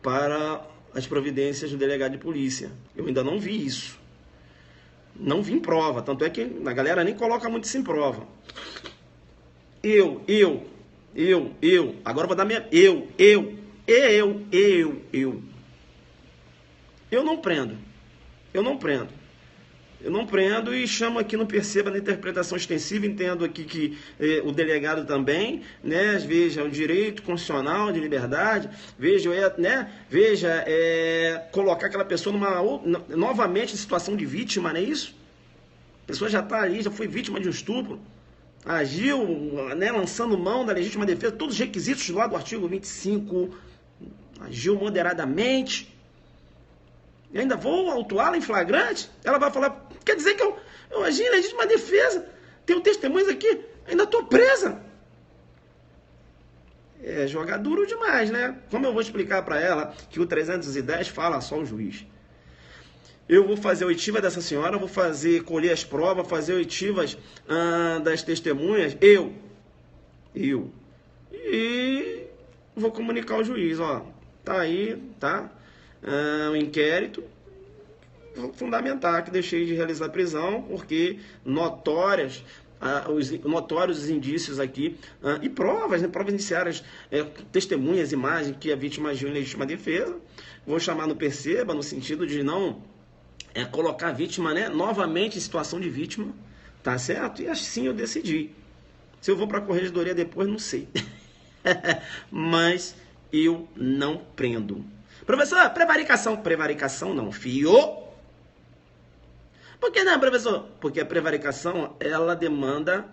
para as providências do delegado de polícia. Eu ainda não vi isso. Não vi em prova, tanto é que a galera nem coloca muito isso em prova. Agora eu vou dar minha... Eu não prendo. Eu não prendo e chamo aqui, não perceba, na interpretação extensiva, entendo aqui que o delegado também, né, veja, o direito constitucional de liberdade, veja, né, colocar aquela pessoa novamente em situação de vítima, não é isso? A pessoa já está ali, já foi vítima de um estupro, agiu, né, lançando mão da legítima defesa, todos os requisitos lá do artigo 25, agiu moderadamente. E ainda vou autuá-la em flagrante? Ela vai falar, quer dizer que eu agi em legítima defesa? Tenho testemunhas aqui, ainda estou presa. É jogar duro demais, né? Como eu vou explicar para ela que o 310 fala só o juiz? Eu vou fazer oitiva dessa senhora, vou colher as provas, fazer oitivas das testemunhas, eu. E vou comunicar ao juiz, ó, tá aí, tá? O inquérito, vou fundamentar que deixei de realizar a prisão, porque notórios os indícios aqui, e provas, né, provas indiciárias, testemunhas, imagens que a vítima agiu em legítima defesa. Vou chamar no perceba, no sentido de não colocar a vítima, né, novamente em situação de vítima, tá certo? E assim eu decidi. Se eu vou para a corregedoria depois, não sei. Mas eu não prendo. Professor, prevaricação. Prevaricação não, fio. Por que não, professor? Porque a prevaricação, ela demanda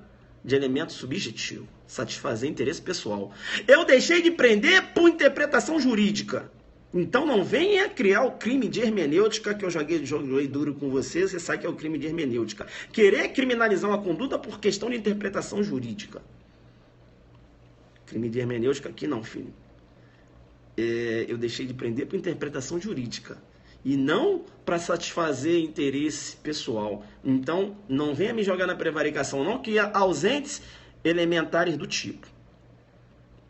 de elemento subjetivo, satisfazer interesse pessoal. Eu deixei de prender por interpretação jurídica. Então não venha criar o crime de hermenêutica, que eu joguei duro com você, você sabe que é o crime de hermenêutica. Querer criminalizar uma conduta por questão de interpretação jurídica. Crime de hermenêutica aqui não, filho. Eu deixei de prender por interpretação jurídica e não para satisfazer interesse pessoal. Então, não venha me jogar na prevaricação, não, que há ausentes elementares do tipo.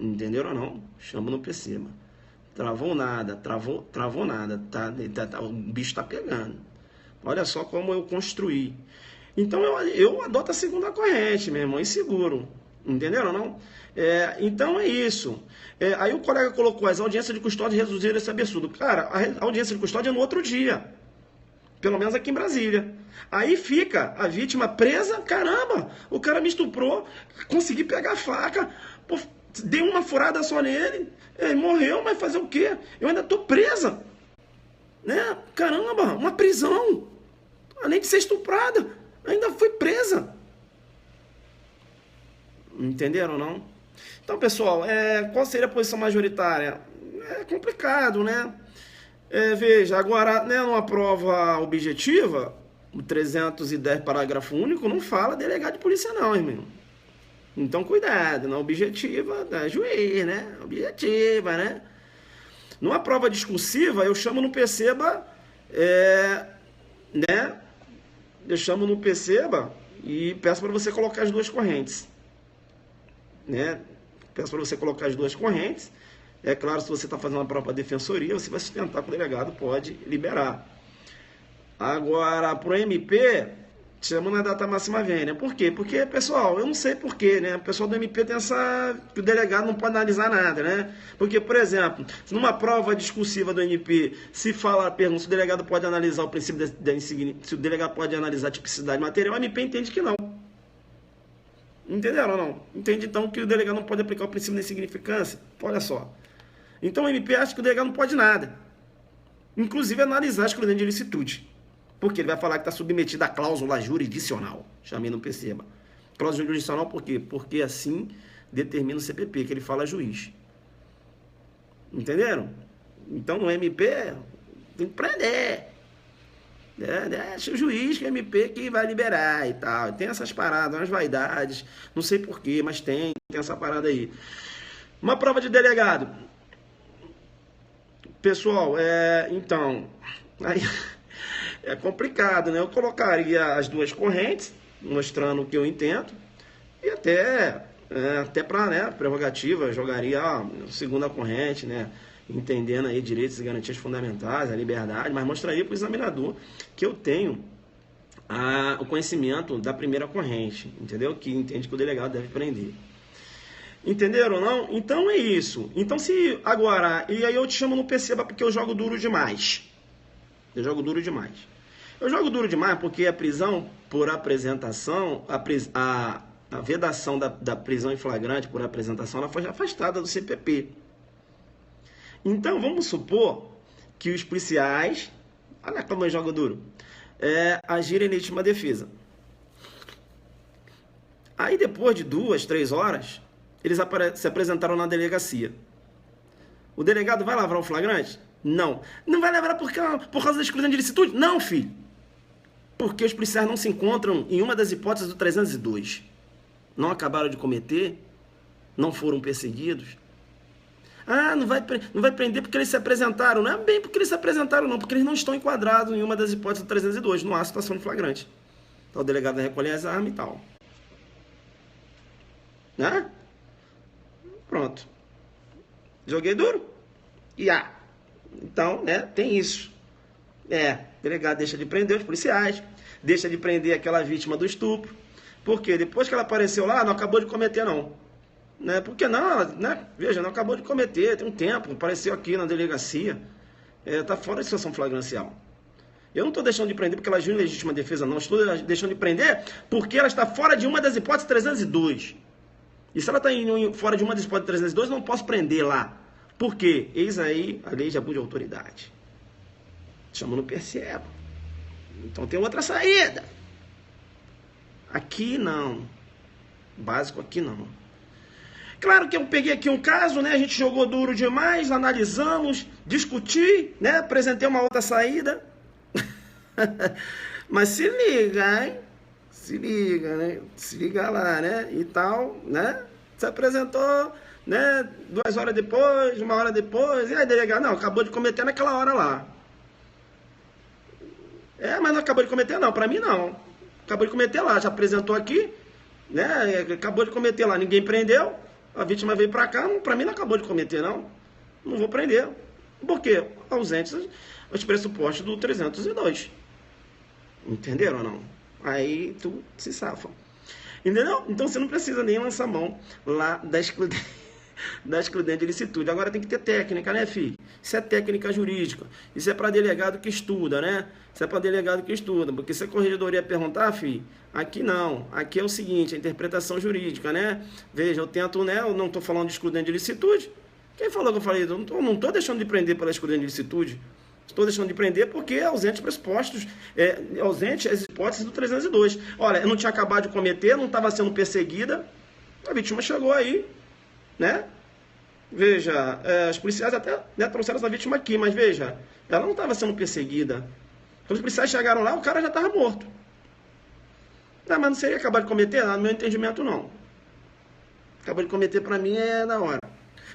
Entenderam ou não? Chama no perceba. Travou nada, travou nada. O bicho tá pegando. Olha só como eu construí. Então, eu adoto a segunda corrente, meu irmão, e seguro. Entenderam ou não? Então é isso. Aí o colega colocou, as audiências de custódia reduziram esse absurdo. Cara, a audiência de custódia é no outro dia. Pelo menos aqui em Brasília. Aí fica a vítima presa, caramba, o cara me estuprou, consegui pegar a faca, pô, dei uma furada só nele, ele morreu, mas fazer o quê? Eu ainda tô presa. Né? Caramba, uma prisão. Além de ser estuprada, ainda fui presa. Entenderam ou não? Então, pessoal, qual seria a posição majoritária? É complicado, né? Veja, agora, né, numa prova objetiva, o 310 parágrafo único não fala delegado de polícia não, irmão. Então, cuidado, na objetiva da juiz, né? Objetiva, né? Numa prova discursiva, eu chamo no perceba, né? Eu chamo no perceba e peço para você colocar as duas correntes, né? Peço para você colocar as duas correntes. É claro, se você está fazendo uma prova para defensoria, você vai sustentar que o delegado pode liberar. Agora, para o MP, chamando a data máxima vênia. Por quê? Porque, pessoal, eu não sei porquê, né? O pessoal do MP tem que o delegado não pode analisar nada, né? Porque, por exemplo, se numa prova discursiva do MP se fala, pergunta se o delegado pode analisar o princípio se o delegado pode analisar a tipicidade material, o MP entende que não. Entenderam ou não? Entende então que o delegado não pode aplicar o princípio da insignificância? Olha só. Então o MP acha que o delegado não pode nada. Inclusive analisar a excludente de ilicitude. Porque ele vai falar que está submetido à cláusula jurisdicional. Chamei, não perceba. Cláusula jurisdicional por quê? Porque assim determina o CPP, que ele fala juiz. Entenderam? Então no MP tem que prender. Deixa o juiz, que é o MP que vai liberar e tal. Tem essas paradas, umas vaidades. Não sei porquê, mas tem essa parada aí. Uma prova de delegado. Pessoal, então, aí é complicado, né? Eu colocaria as duas correntes, mostrando o que eu entendo, e até para, né, prerrogativa, jogaria a segunda corrente, né? Entendendo aí direitos e garantias fundamentais, a liberdade, mas mostraria para o examinador que eu tenho o conhecimento da primeira corrente, entendeu? Que entende que o delegado deve prender. Entenderam ou não? Então é isso. Então se agora, e aí eu te chamo no perceba porque eu jogo duro demais. Eu jogo duro demais. Eu jogo duro demais porque a prisão por apresentação, a vedação da prisão em flagrante por apresentação, ela foi afastada do CPP. Então vamos supor que os policiais, olha como eu jogo duro, agirem em legítima defesa. Aí depois de 2, 3 horas, eles se apresentaram na delegacia. O delegado vai lavrar o flagrante? Não. Não vai lavrar por causa da exclusão de ilicitude? Não, filho. Porque os policiais não se encontram em uma das hipóteses do 302. Não acabaram de cometer, não foram perseguidos. Ah, não vai prender porque eles se apresentaram. Não é bem porque eles se apresentaram, não. Porque eles não estão enquadrados em uma das hipóteses do 302. Não há situação de flagrante. Então o delegado vai recolher as armas e tal. Né? Pronto. Joguei duro? Então, né, tem isso. O delegado deixa de prender os policiais, deixa de prender aquela vítima do estupro. Porque depois que ela apareceu lá, não acabou de cometer, não. Né? Porque não, né? Veja, não acabou de cometer, tem um tempo, apareceu aqui na delegacia. Está fora de situação flagrancial. Eu não estou deixando de prender porque ela agiu em legítima defesa, não. Estou deixando de prender porque ela está fora de uma das hipóteses 302. E se ela está fora de uma das hipóteses 302, eu não posso prender lá. Por quê? Eis aí a lei de abuso de autoridade. Chama no percebo. Então tem outra saída. Aqui não. Básico aqui não. Claro que eu peguei aqui um caso, né? A gente jogou duro demais, analisamos, discuti, né? Apresentei uma outra saída. Mas se liga, hein? Se liga, né? Se liga lá, né? E tal, né? Se apresentou, né? 2 horas depois, 1 hora depois. E aí, delegado, não, acabou de cometer naquela hora lá. Mas não acabou de cometer, não. Pra mim, não. Acabou de cometer lá. Já apresentou aqui, né? Acabou de cometer lá. Ninguém prendeu. A vítima veio pra cá. Pra mim, não acabou de cometer, não. Não vou prender. Por quê? Ausentes os pressupostos do 302. Entenderam ou não? Aí tu se safa. Entendeu? Então você não precisa nem lançar mão lá da excludente de ilicitude. Agora tem que ter técnica, né, filho? Isso é técnica jurídica. Isso é para delegado que estuda, né? Isso é para delegado que estuda. Porque se a corregedoria perguntar, filho, aqui não. Aqui é o seguinte, a interpretação jurídica, né? Veja, eu tento, né? Eu não estou falando de excludente de ilicitude. Quem falou que eu falei? Eu não estou deixando de prender pela excludente de ilicitude. Estou deixando de prender porque é ausente os pressupostos, ausente as hipóteses do 302. Olha, eu não tinha acabado de cometer, não estava sendo perseguida, a vítima chegou aí, né? Veja, os policiais até, né, trouxeram essa vítima aqui, mas veja, ela não estava sendo perseguida. Quando os policiais chegaram lá, o cara já estava morto. Mas não seria acabar de cometer? No meu entendimento, não. Acabar de cometer, para mim, é na hora.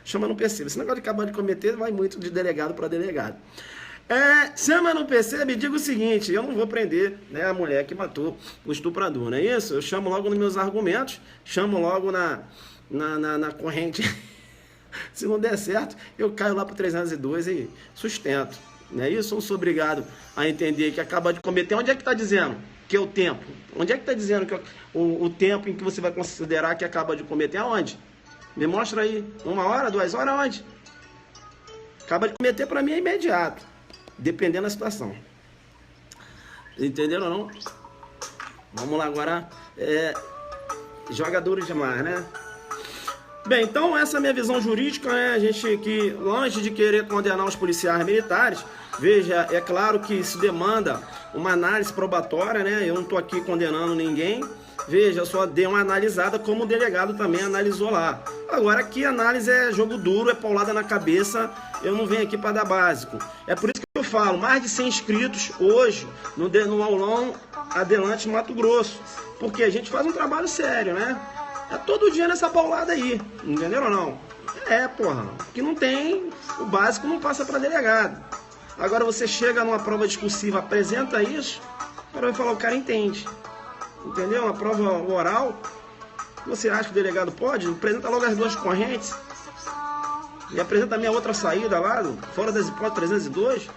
Chama, não perceba. Esse negócio de acabar de cometer vai muito de delegado para delegado. Se a não percebe, diga o seguinte, eu não vou prender, né, a mulher que matou o estuprador, não é isso? Eu chamo logo nos meus argumentos, chamo logo na corrente. Se não der certo, eu caio lá para 302 e sustento. Não é isso? Eu sou obrigado a entender que acaba de cometer. Onde é que está dizendo que é o tempo? Onde é que está dizendo que o tempo em que você vai considerar que acaba de cometer? Aonde? Me mostra aí. 1 hora, 2 horas, aonde? Acaba de cometer, para mim é imediato, dependendo da situação. Entenderam ou não? Vamos lá agora. Jogadores demais, né? Bem, então essa é a minha visão jurídica, né? A gente que, longe de querer condenar os policiais militares, veja, é claro que isso demanda uma análise probatória, né? Eu não estou aqui condenando ninguém. Veja, eu só dei uma analisada como o delegado também analisou lá. Agora aqui a análise é jogo duro, é paulada na cabeça, eu não venho aqui para dar básico. É por isso que eu falo, mais de 100 inscritos hoje no aulão Adelante Mato Grosso. Porque a gente faz um trabalho sério, né? É todo dia nessa paulada aí, entenderam ou não? Porra, que não tem, o básico não passa para delegado. Agora você chega numa prova discursiva, apresenta isso, o cara vai falar, o cara entende. Entendeu? Uma prova oral, você acha que o delegado pode? Apresenta logo as duas correntes. E apresenta a minha outra saída lá, fora das hipóteses 302.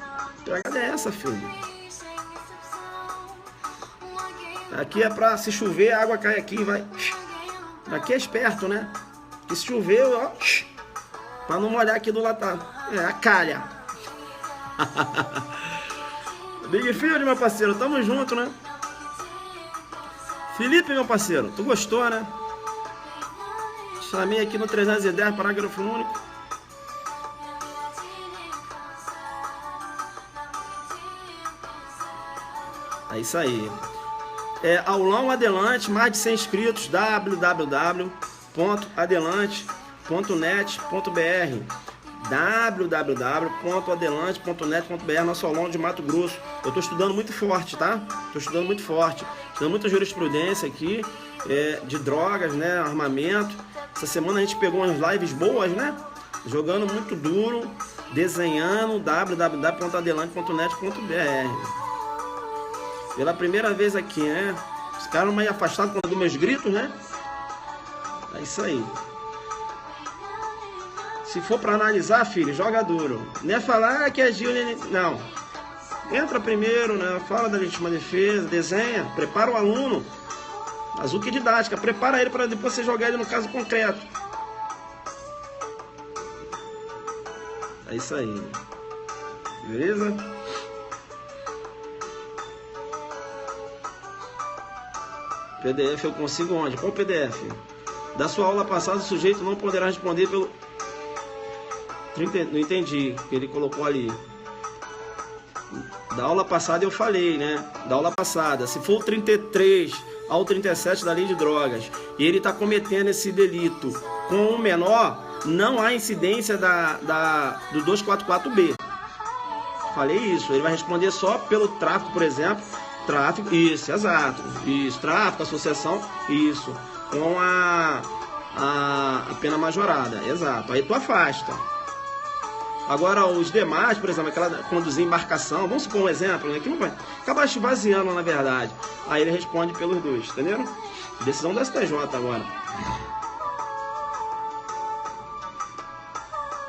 A pegada é essa, filho. Aqui é pra, se chover, a água cai aqui e vai. Aqui é esperto, né? Que se chover, ó, pra não molhar aqui do lado. A calha. Big Field, meu parceiro, tamo junto, né? Felipe, meu parceiro, tu gostou, né? Chamei aqui no 310, parágrafo único. É isso aí. Aulão Adelante, mais de 100 inscritos, www.adelante.net.br www.adelante.net.br, nosso aulão de Mato Grosso. Eu estou estudando muito forte, tá? Estou estudando muito forte. Estudando muita jurisprudência aqui, de drogas, né? Armamento. Essa semana a gente pegou umas lives boas, né? Jogando muito duro, desenhando, www.adelante.net.br. Pela primeira vez aqui, né? Os caras meio afastados com os meus gritos, né? É isso aí. Se for para analisar, filho, joga duro. Não é falar que agiu... Não. Entra primeiro, né? Fala da legítima defesa, desenha, prepara o aluno. Azul que didática. Prepara ele para depois você jogar ele no caso concreto. É isso aí. Beleza? PDF eu consigo onde? Qual PDF? Da sua aula passada, o sujeito não poderá responder pelo... Não entendi o que ele colocou ali. Da aula passada eu falei, né? Da aula passada. Se for o 33 ao 37 da lei de drogas e ele está cometendo esse delito com um menor, não há incidência do 244B. Falei isso. Ele vai responder só pelo tráfico, por exemplo. Tráfico, isso, exato. Isso, tráfico, associação, isso. Com a pena majorada, exato. Aí tu afasta. Agora, os demais, por exemplo, aquela conduzir embarcação, vamos supor um exemplo, né, que não vai acabar esvaziando, na verdade. Aí ele responde pelos dois, entenderam? Decisão do STJ agora.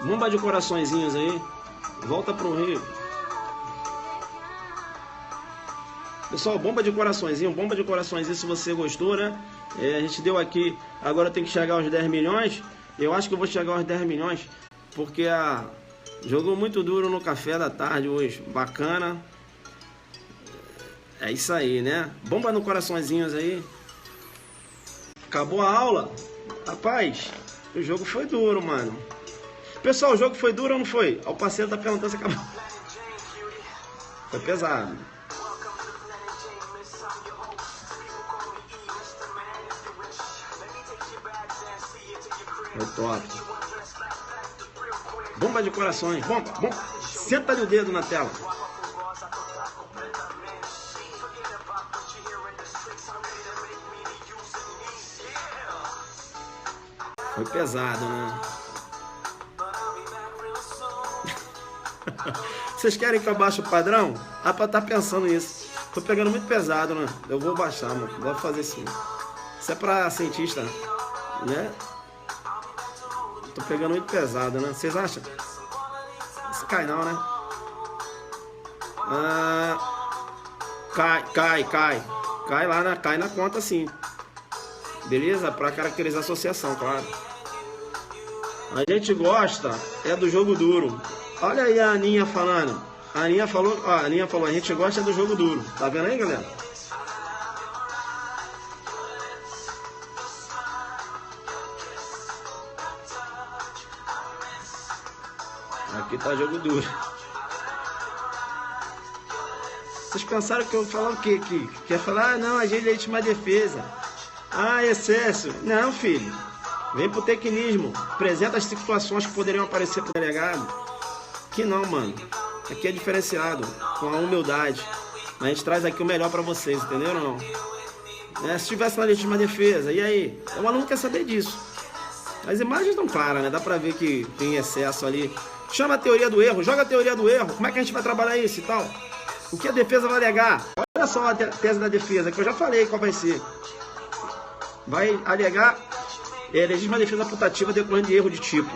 Bomba de coraçõezinhos aí. Volta pro Rio. Pessoal, bomba de coraçõezinho, se você gostou, né? A gente deu aqui, agora tem que chegar aos 10 milhões. Eu acho que eu vou chegar aos 10 milhões, porque jogou muito duro no café da tarde hoje, bacana. É isso aí, né? Bomba no coraçõezinhos aí. Acabou a aula? Rapaz, o jogo foi duro, mano. Pessoal, o jogo foi duro ou não foi? O parceiro tá perguntando se acabou. Foi pesado. Foi top. Bomba de corações. Bomba, bomba. Senta-lhe o dedo na tela. Foi pesado, né? Vocês querem que eu baixe o padrão? Ah, pra estar pensando nisso. Tô pegando muito pesado, né? Eu vou baixar, mano. Vou fazer sim. Isso é pra cientista, né? Tô pegando muito pesado, né? Vocês acham? Isso cai não, né? Cai. Cai na conta sim. Beleza? Pra caracterizar a associação, claro. A gente gosta do jogo duro. Olha aí a Aninha falando. A Aninha falou, a gente gosta do jogo duro. Tá vendo aí, galera? Aqui tá jogo duro. Vocês pensaram que eu ia falar o quê aqui? Que ia falar, não, a gente é legítima defesa. Excesso. Não, filho. Vem pro tecnismo. Apresenta as situações que poderiam aparecer pro delegado. Que não, mano. Aqui é diferenciado. Com a humildade. A gente traz aqui o melhor pra vocês, entenderam ou não? Se tivesse na legítima defesa, e aí? O aluno quer saber disso. As imagens estão claras, né? Dá pra ver que tem excesso ali. Chama a teoria do erro, joga a teoria do erro. Como é que a gente vai trabalhar isso e tal? O que a defesa vai alegar? Olha só a tese da defesa, que eu já falei qual vai ser. Vai alegar legítima defesa putativa decorrente de erro de tipo.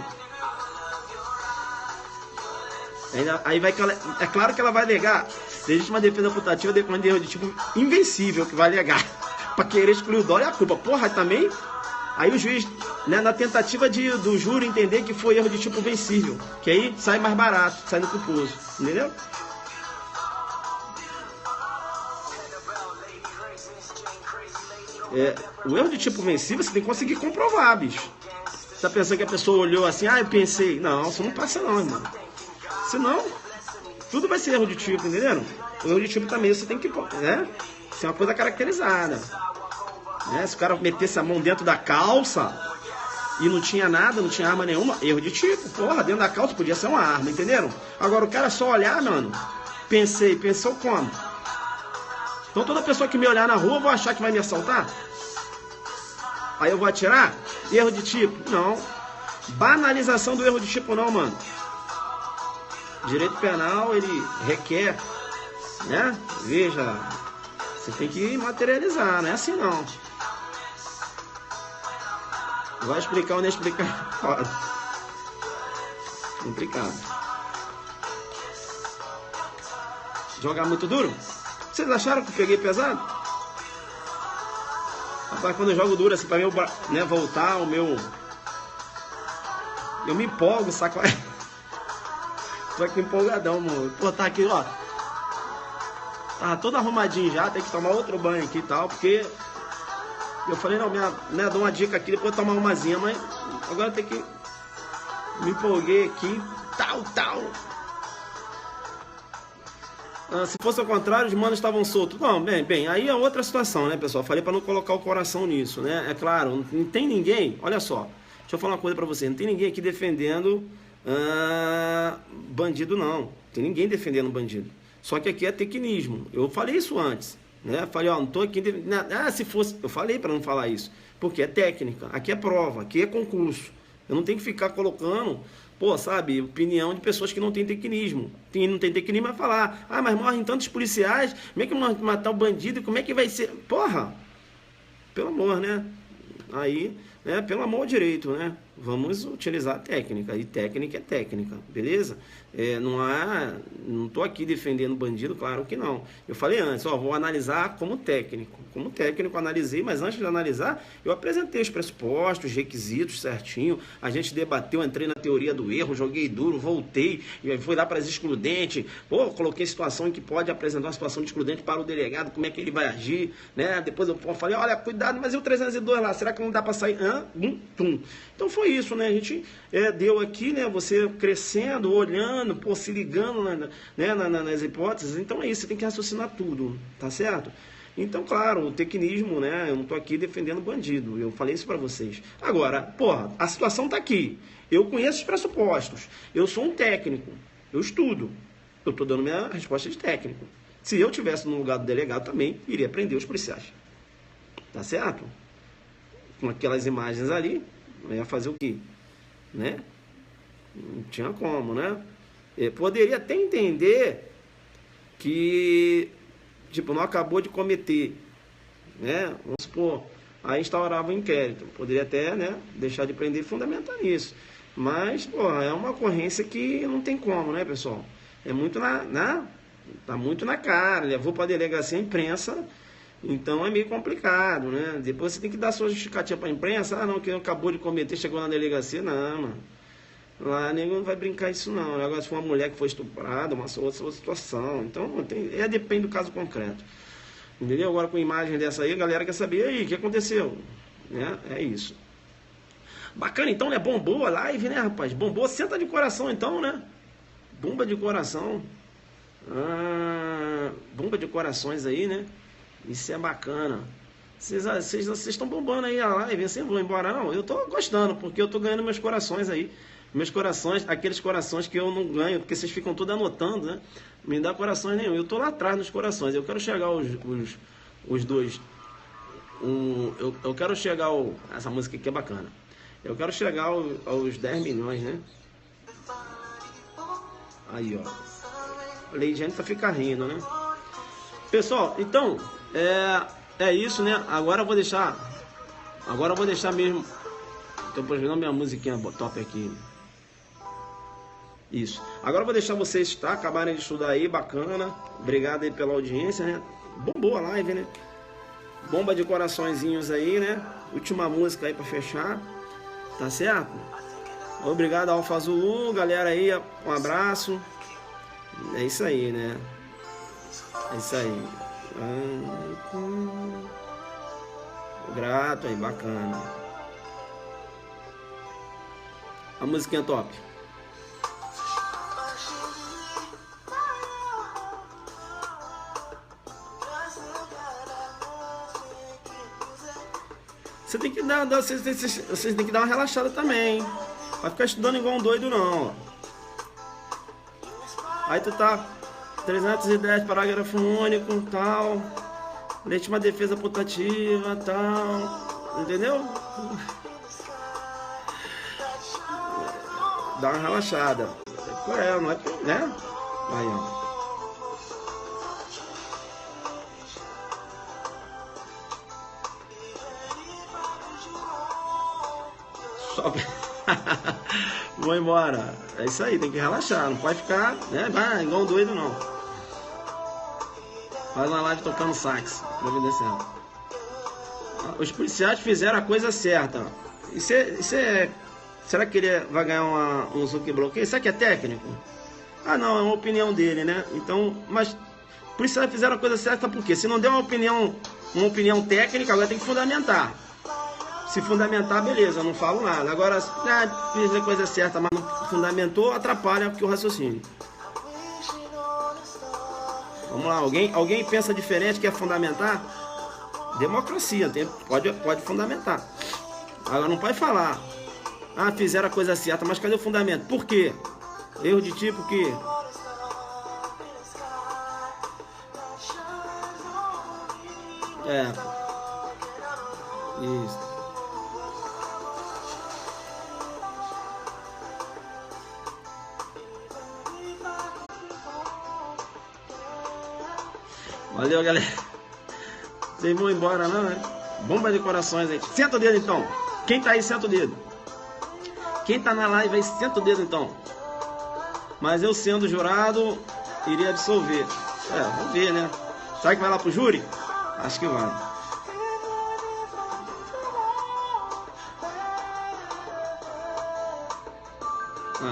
Aí vai, é claro que ela vai alegar legítima defesa putativa decorrente de erro de tipo invencível, que vai alegar. Pra querer excluir o dolo e a culpa. Porra, também... Aí o juiz, né, na tentativa do júri entender que foi erro de tipo vencível, que aí sai mais barato, sai no culposo, entendeu? O erro de tipo vencível você tem que conseguir comprovar, bicho. Você tá pensando que a pessoa olhou assim, eu pensei. Não, isso não passa não, irmão. Senão, tudo vai ser erro de tipo, entendeu? O erro de tipo também você tem que, né, ser uma coisa caracterizada. Se o cara metesse a mão dentro da calça e não tinha nada, não tinha arma nenhuma, erro de tipo, porra, dentro da calça podia ser uma arma, entenderam? Agora o cara só olhar, mano, pensou como? Então toda pessoa que me olhar na rua, eu vou achar que vai me assaltar? Aí eu vou atirar? Erro de tipo? Não. Banalização do erro de tipo não, mano. Direito penal, ele requer, né? Veja, você tem que materializar, não é assim não. Vai explicar ou não explicar? Pode. Complicado. Jogar muito duro? Vocês acharam que eu peguei pesado? Rapaz, quando eu jogo duro assim, pra mim, né, voltar o meu... Eu me empolgo, saco? Tô aqui empolgadão, mano. Pô, tá aqui, ó. Tá todo arrumadinho já, tem que tomar outro banho aqui e tal, porque... Eu falei, não, né, dou uma dica aqui, depois tomar umazinha, mas agora tem que... Me empolguei aqui, tal. Se fosse ao contrário, os manos estavam soltos. Não, bem, aí é outra situação, né, pessoal? Falei para não colocar o coração nisso, né? É claro, não tem ninguém... Olha só, deixa eu falar uma coisa para você. Não tem ninguém aqui defendendo bandido, não. Não tem ninguém defendendo bandido. Só que aqui é tecnismo. Eu falei isso antes. Né? Falei, não tô aqui... se fosse... Eu falei para não falar isso. Porque é técnica. Aqui é prova. Aqui é concurso. Eu não tenho que ficar colocando, sabe, opinião de pessoas que não têm tecnismo. Não tem tecnismo, vai falar, mas morrem tantos policiais, como é que vão matar o bandido? Como é que vai ser? Porra! Pelo amor, né? Aí, né, pelo amor ao direito, né? Vamos utilizar a técnica. E técnica é técnica, beleza? Não tô aqui defendendo bandido, claro que não. Eu falei antes, vou analisar como técnico. Como técnico analisei, mas antes de analisar, eu apresentei os pressupostos, os requisitos certinho. A gente debateu, entrei na teoria do erro, joguei duro, voltei, fui lá para as excludentes. Coloquei situação em que pode apresentar uma situação de excludente para o delegado, como é que ele vai agir, né? Depois eu falei, olha, cuidado, mas e o 302 lá? Será que não dá para sair? Então foi isso, né? A gente deu aqui, né? Você crescendo, olhando, se ligando nas hipóteses. Então é isso, você tem que raciocinar tudo, tá certo? Então, claro, o tecnismo, né? Eu não tô aqui defendendo bandido. Eu falei isso para vocês. Agora, a situação tá aqui. Eu conheço os pressupostos. Eu sou um técnico. Eu estudo. Eu tô dando minha resposta de técnico. Se eu tivesse no lugar do delegado também, iria prender os policiais. Tá certo? Com aquelas imagens ali, eu ia fazer o quê? Né? Não tinha como, né? Poderia até entender que, tipo, não acabou de cometer, né? Vamos supor, aí instaurava um inquérito. Poderia até, né, deixar de prender e fundamentar nisso. Mas, pô, é uma ocorrência que não tem como, né, pessoal? É muito tá muito na cara. Levou para a delegacia, a imprensa, então é meio complicado, né? Depois você tem que dar sua justificativa para a imprensa. Ah, não, que acabou de cometer, chegou na delegacia. Não, mano. Lá ninguém não vai brincar isso não. Agora se for uma mulher que foi estuprada, uma outra situação. Então depende do caso concreto. Entendeu? Agora com imagem dessa aí, a galera quer saber, e aí, o que aconteceu? Né? É isso. Bacana, então, né? Bombou a live, né, rapaz? Bombou, senta de coração então, né? Bomba de coração. Bomba de corações aí, né? Isso é bacana. Vocês estão bombando aí a live, vocês vão embora não? Eu tô gostando, porque eu tô ganhando meus corações aí. Meus corações, aqueles corações que eu não ganho, porque vocês ficam todos anotando, né? Me dá corações nenhum. Eu tô lá atrás nos corações. Eu quero chegar os dois. Eu quero chegar essa música aqui é bacana. Eu quero chegar aos 10 milhões, né? Aí, ó. A Lady Jennifer fica rindo, né? Pessoal, então, é isso, né? Agora eu vou deixar mesmo. Tô procurando minha musiquinha top aqui. Isso. Agora eu vou deixar vocês, tá? Acabarem de estudar aí, bacana. Obrigado aí pela audiência, né? Bombou a live, né? Bomba de coraçõezinhos aí, né? Última música aí pra fechar. Tá certo? Obrigado ao Alfa Zulu, galera aí, um abraço. É isso aí, né? É isso aí. Grato aí, bacana. A musiquinha top. Você tem que dar, vocês tem que dar uma relaxada também, hein? Vai ficar estudando igual um doido não, ó. Aí tu tá 310 parágrafo único, tal, legítima defesa putativa, tal, entendeu? Dá uma relaxada. Não é, né? Aí, ó. Vou embora. É isso aí, tem que relaxar. Não pode ficar, né? Vai, igual um doido não. Faz uma live tocando sax, providenciando. Os policiais fizeram a coisa certa. Será que ele vai ganhar um bloqueio? Será que é técnico? Ah, não, é uma opinião dele, né? Então, mas os policiais fizeram a coisa certa por quê? Se não deu uma opinião técnica, agora tem que fundamentar. Se fundamentar, beleza, eu não falo nada. Agora, fiz a coisa certa, mas não fundamentou, atrapalha o raciocínio. Vamos lá, alguém pensa diferente, quer fundamentar? Democracia, pode fundamentar. Agora não pode falar. Fizeram a coisa certa, mas cadê o fundamento? Por quê? Erro de tipo que... Isso. Valeu, galera. Vocês vão embora, não, né? Bomba de corações aí. Senta o dedo, então. Quem tá aí, senta o dedo. Quem tá na live aí, senta o dedo, então. Mas eu, sendo jurado, iria absolver. Vamos ver, né? Será que vai lá pro júri? Acho que vai.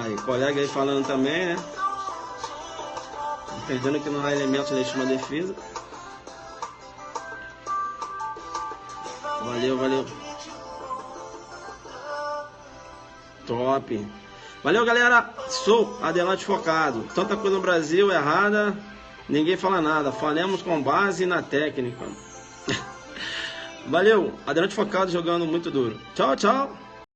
Aí, colega aí falando também, né? Entendendo que não há elementos de legítima defesa. Valeu. Top. Valeu, galera. Sou Adelante Focado. Tanta coisa no Brasil errada, ninguém fala nada. Falemos com base na técnica. Valeu. Adelante Focado jogando muito duro. Tchau, tchau.